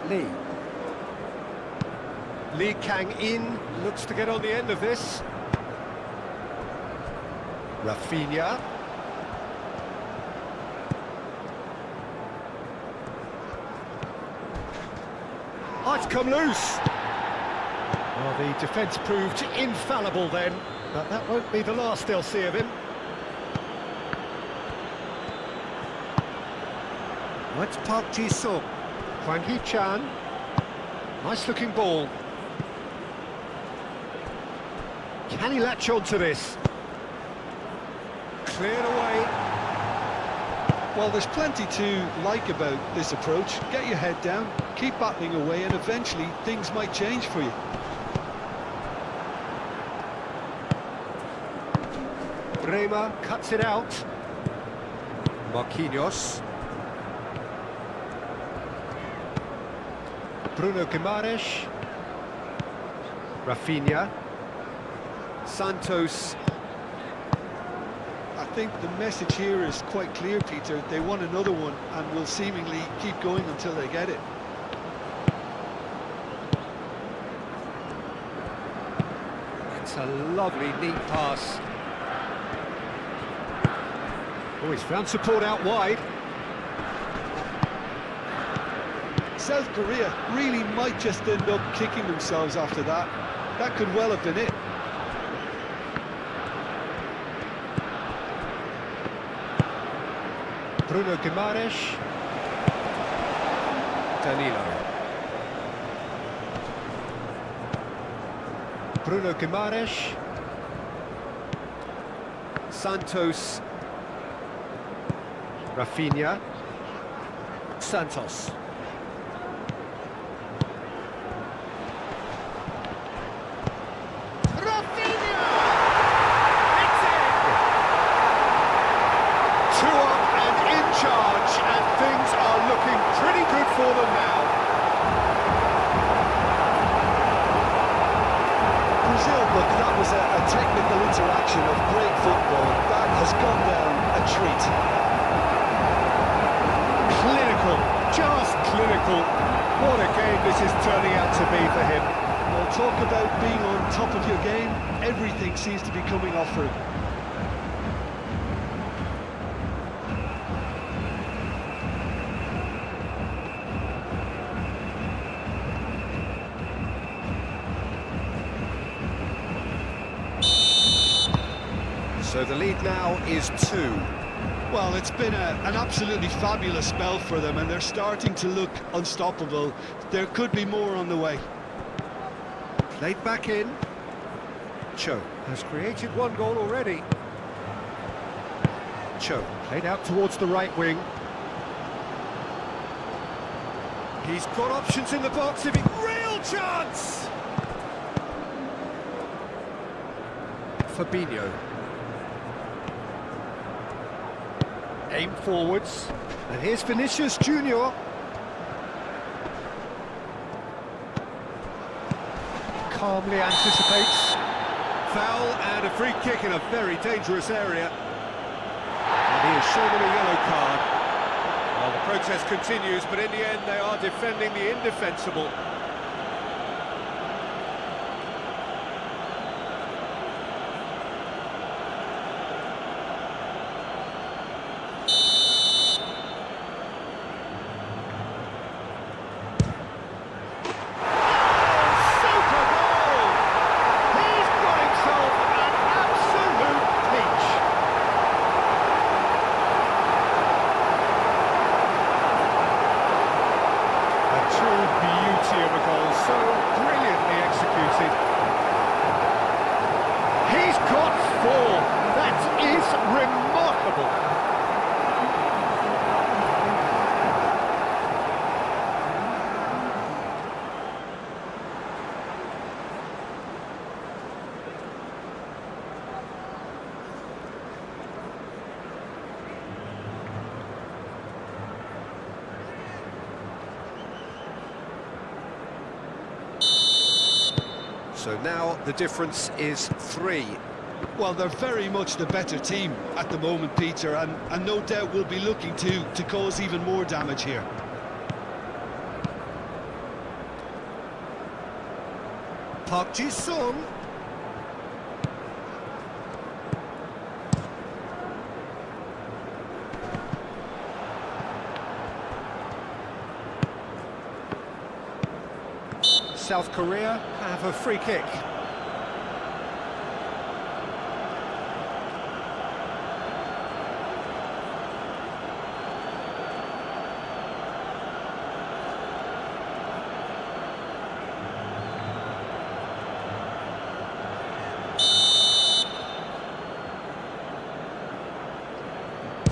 Lee. Lee Kang-in looks to get on the end of this. Rafinha. Oh, it's come loose. Well, the defence proved infallible then, but that won't be the last they'll see of him. Oh, it's Park Ji-sung. Hwang Hee-chan. Nice looking ball. Can he latch on to this? Cleared away. Well, there's plenty to like about this approach. Get your head down, keep battling away, and eventually things might change for you. Bremer cuts it out. Marquinhos. Bruno Guimaraes. Rafinha. Santos. think the message here is quite clear, Peter. They want another one and will seemingly keep going until they get it. It's a lovely, neat pass. Oh, he's found support out wide. South Korea really might just end up kicking themselves after that. That could well have been it. Bruno Guimaraes. Danilo. Bruno Guimaraes. Santos. Rafinha. Santos. Charge, and things are looking pretty good for them now. Brazil, but that was a technical interaction of great football. That has gone down a treat. Clinical, just clinical. What a game this is turning out to be for him. Well, talk about being on top of your game. Everything seems to be coming off for him. So the lead now is 2. Well, it's been an absolutely fabulous spell for them, and they're starting to look unstoppable. There could be more on the way. Played back in. Cho has created 1 goal already. Cho played out towards the right wing. He's got options in the box if he... Real chance! Fabinho. Aim forwards, and here's Vinicius Junior. Calmly anticipates. Foul and a free kick in a very dangerous area. And he has shown them a yellow card. Well, the protest continues, but in the end they are defending the indefensible. So now the difference is 3. Well, they're very much the better team at the moment, Peter, and no doubt will be looking to cause even more damage here. Park Ji-sung. South Korea have a free kick.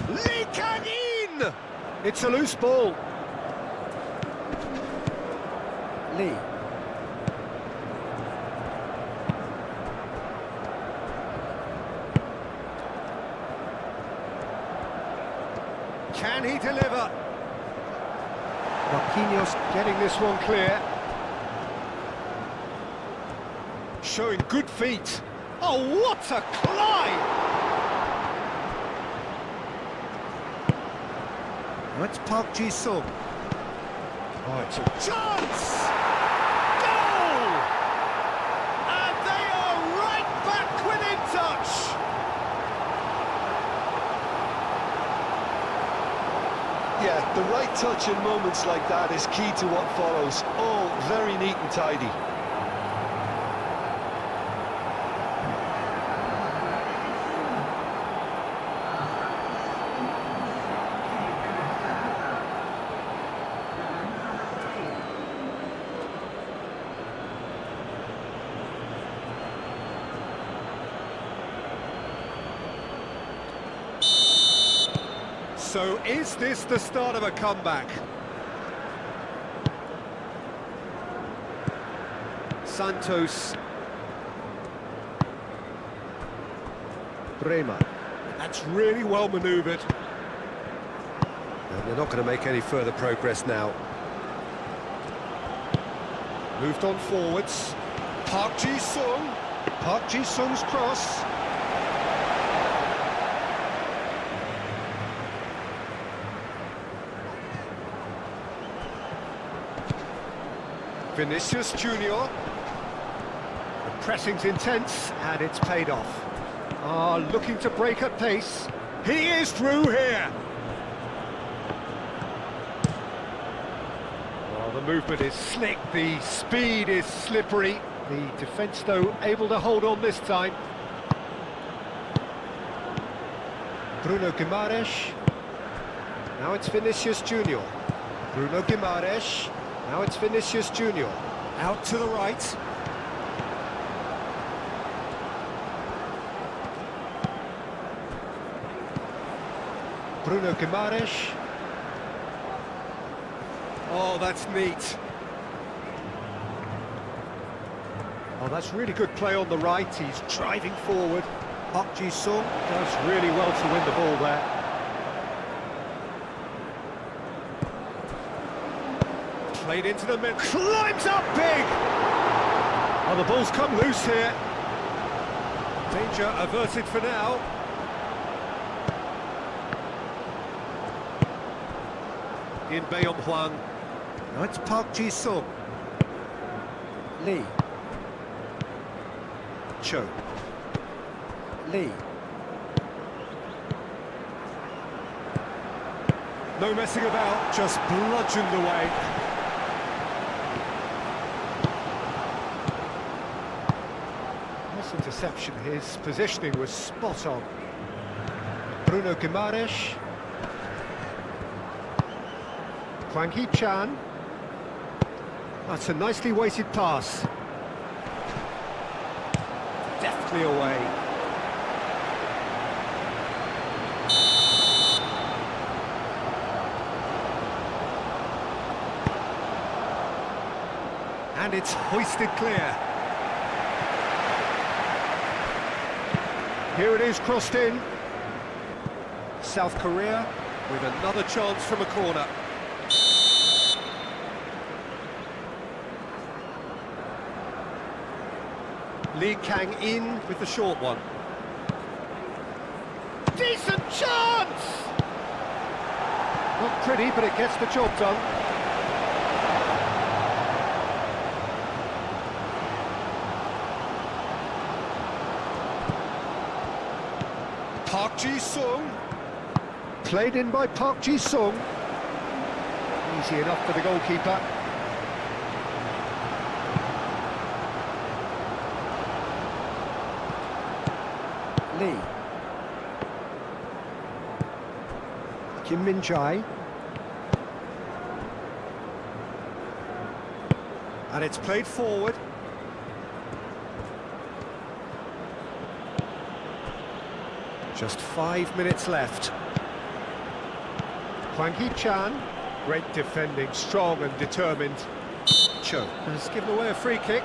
Lee Kang-in! It's a loose ball. Lee. Can he deliver? Marquinhos getting this one clear. Showing good feet. Oh, what a climb! That's Park Ji-sung. Oh, it's a chance! Goal! And they are right back within touch! Yeah, the right touch in moments like that is key to what follows. All very neat and tidy. So is this the start of a comeback? Santos. Bremer. That's really well manoeuvred. And they're not going to make any further progress now. Moved on forwards. Park Ji-sung. Park Ji-sung's cross. Vinicius Junior. The pressing's intense, and it's paid off. Looking to break at pace. He is through here. Well, the movement is slick, the speed is slippery. The defence, though, able to hold on this time. Bruno Guimaraes. Now it's Vinicius Junior. Bruno Guimaraes. Now it's Vinicius Junior. Out to the right. Bruno Guimaraes. Oh, that's neat. Oh, that's really good play on the right. He's driving forward. Park Ji-sung does really well to win the ball there. Played into the middle, climbs up big! Oh, the ball's come loose here. Danger averted for now. In Bayon Hwang. Now it's Park Ji-sung. Lee. Cho. Lee. No messing about, just bludgeoned away. Interception, his positioning was spot on. Bruno Guimaraes. Hwang Hee-chan. That's a nicely weighted pass. Deftly away. And it's hoisted clear. Here it is, crossed in. South Korea with another chance from a corner. Lee Kang-in with the short one. Decent chance! Not pretty, but it gets the job done. Park Ji-sung. Played in by Park Ji-sung. Easy enough for the goalkeeper. Lee. Kim Min-jae. And it's played forward. Just 5 minutes left. Hwang Hee-chan, great defending, strong and determined. Cho has given away a free kick.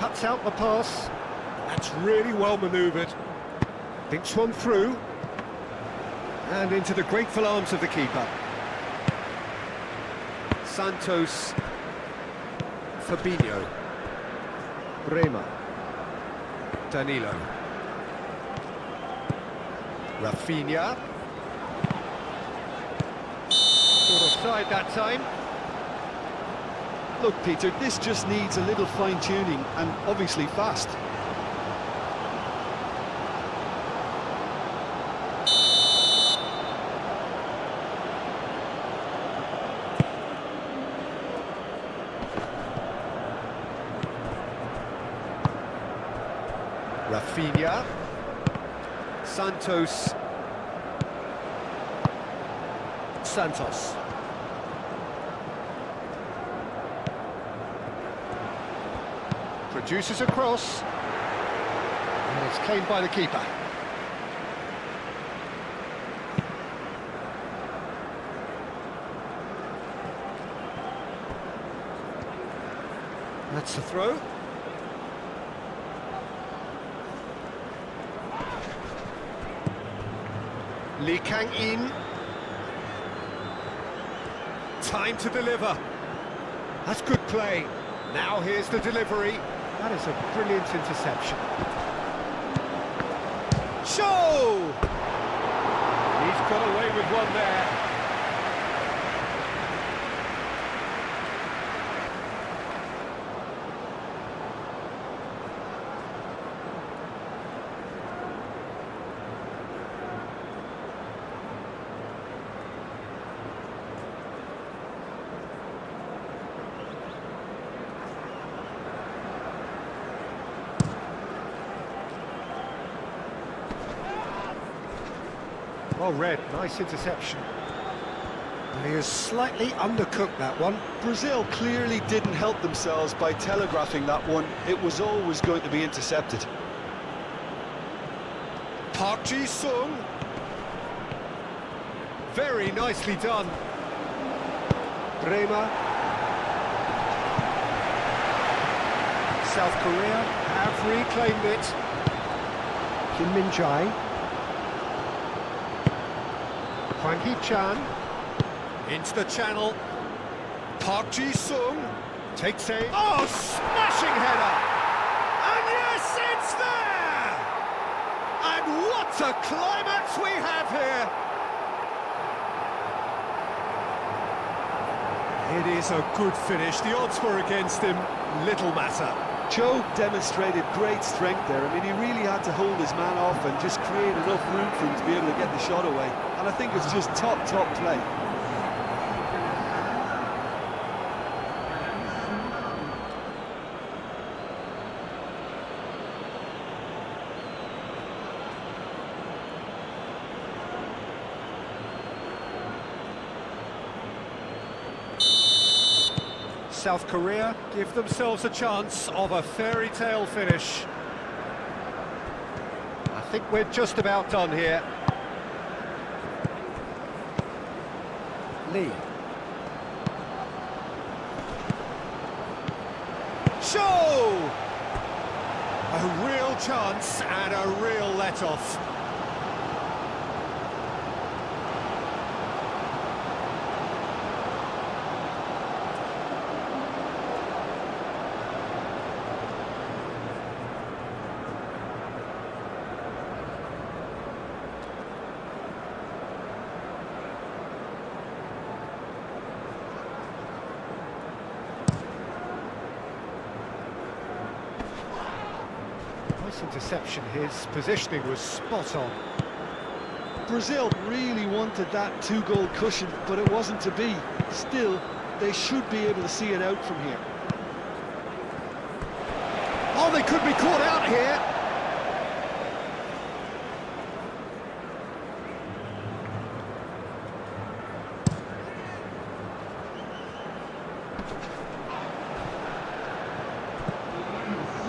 cuts out the pass. That's really well manoeuvred. Thinks one through. And into the grateful arms of the keeper. Santos. Fabinho. Bremer. Danilo. Rafinha. Sort of side that time. Look, Peter, this just needs a little fine-tuning and obviously fast. Rafinha. Santos. Santos. Produces a cross. And it's claimed by the keeper. That's the throw. Lee Kang-in. Time to deliver. That's good play. Now here's the delivery. That is a brilliant interception. Show! He's got away with one there. Well read, nice interception. And he has slightly undercooked that one. Brazil clearly didn't help themselves by telegraphing that one. It was always going to be intercepted. Park Ji-sung. Very nicely done. Bremer. South Korea have reclaimed it. Kim Min-jae. Hwang Hee-chan. Into the channel. Park Ji-sung. Takes a... Oh, smashing header! And yes, it's there! And what a climax we have here! It is a good finish. The odds were against him. Little matter. Joe demonstrated great strength there. I mean, he really had to hold his man off and just create enough room for him to be able to get the shot away. And I think it's just top play. South Korea give themselves a chance of a fairy tale finish. I think we're just about done here. Lee. Show! A real chance and a real let-off. Nice interception. His positioning was spot on. Brazil really wanted that two-goal cushion, but it wasn't to be. Still, they should be able to see it out from here. Oh, they could be caught out here.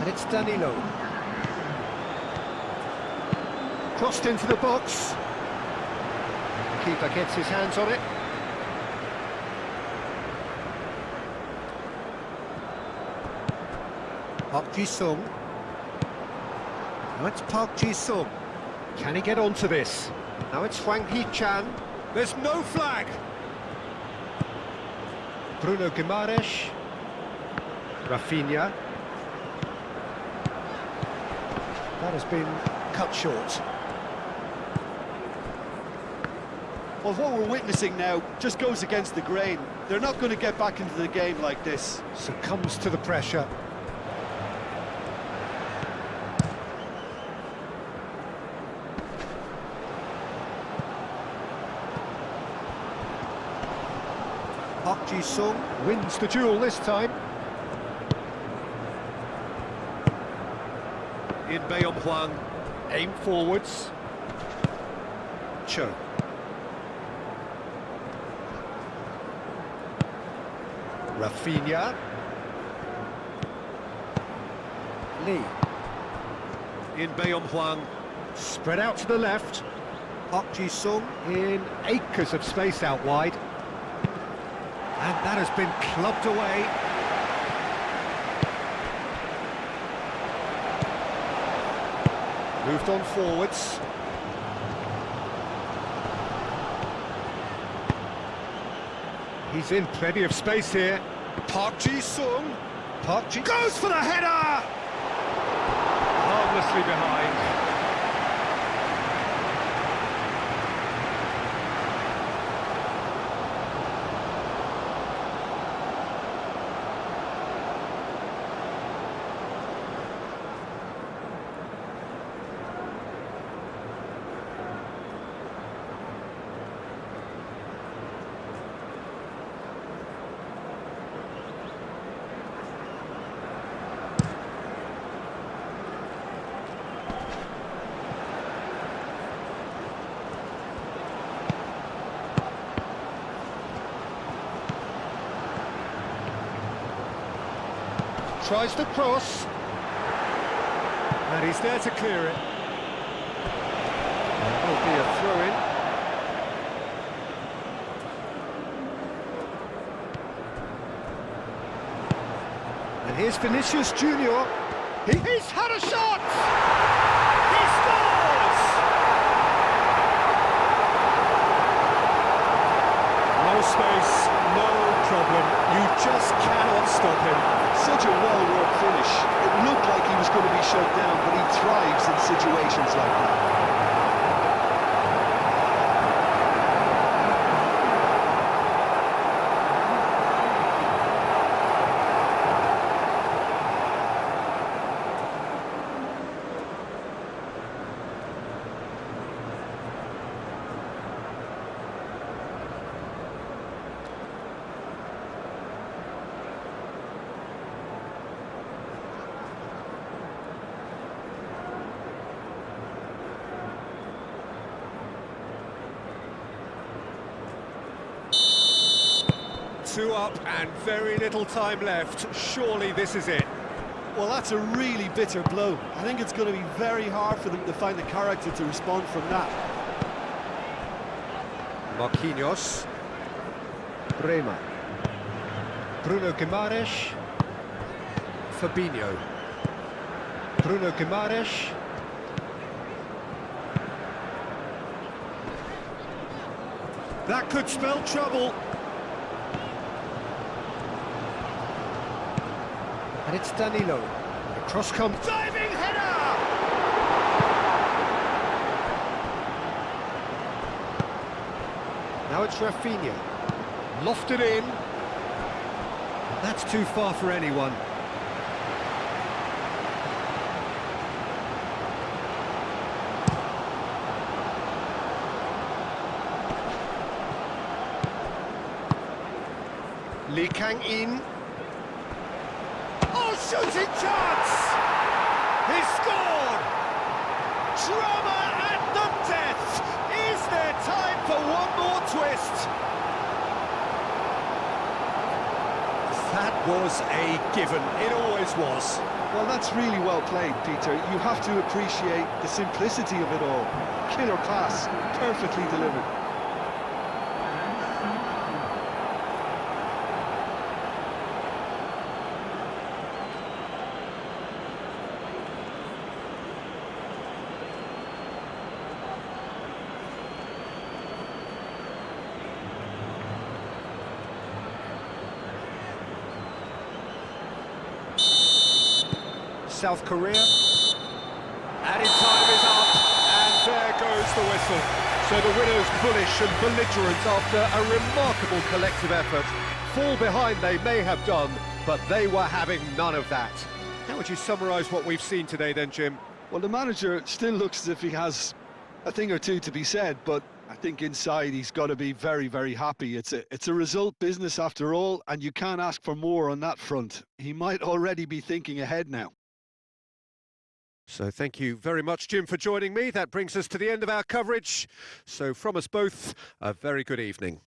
And it's Danilo. Crossed into the box. Keeper gets his hands on it. Park Ji-sung. Now it's Park Ji-sung. Can he get onto this? Now it's Hwang Hee-chan. There's no flag! Bruno Guimaraes. Rafinha. That has been cut short. Well, what we're witnessing now just goes against the grain. They're not going to get back into the game like this. Succumbs to the pressure. Park Ji-sung wins the duel this time. In Baeom Hwang, aim forwards. Cho. Rafinha. Lee. In Baeom Hwang, spread out to the left. Park Ji-sung in acres of space out wide. And that has been clubbed away. Moved on forwards. He's in plenty of space here. Park Ji-sung Goes for the header! Harmlessly behind. Tries to cross. And he's there to clear it. Will be a throw-in. And here's Vinicius Junior. He's had a shot! He scores! No space, no problem. You just cannot stop him. Such a well-worked finish. It looked like he was going to be shut down, but he thrives in situations like that. Two up and very little time left. Surely this is it. Well, that's a really bitter blow. I think it's going to be very hard for them to find the character to respond from that. Marquinhos. Bremer. Bruno Guimaraes. Fabinho. Bruno Guimaraes. That could spell trouble. And it's Danilo. The cross comes. Diving header! Now it's Rafinha. Lofted in. That's too far for anyone. Lee Kang-in. Oh, shooting chance! He scored! Drama at the death! Is there time for one more twist? That was a given. It always was. Well, that's really well played, Peter. You have to appreciate the simplicity of it all. Killer class, perfectly delivered. South Korea. Added time is up, and there goes the whistle. So the winners bullish and belligerent after a remarkable collective effort. Fall behind they may have done, but they were having none of that. How would you summarise what we've seen today then, Jim? Well, the manager still looks as if he has a thing or two to be said, but I think inside he's got to be very, very happy. It's a result business after all, and you can't ask for more on that front. He might already be thinking ahead now. So thank you very much, Jim, for joining me. That brings us to the end of our coverage. So from us both, a very good evening.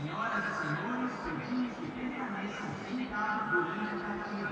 Señoras y señores, el equipo que tiene a mesa FIFA durante la partida.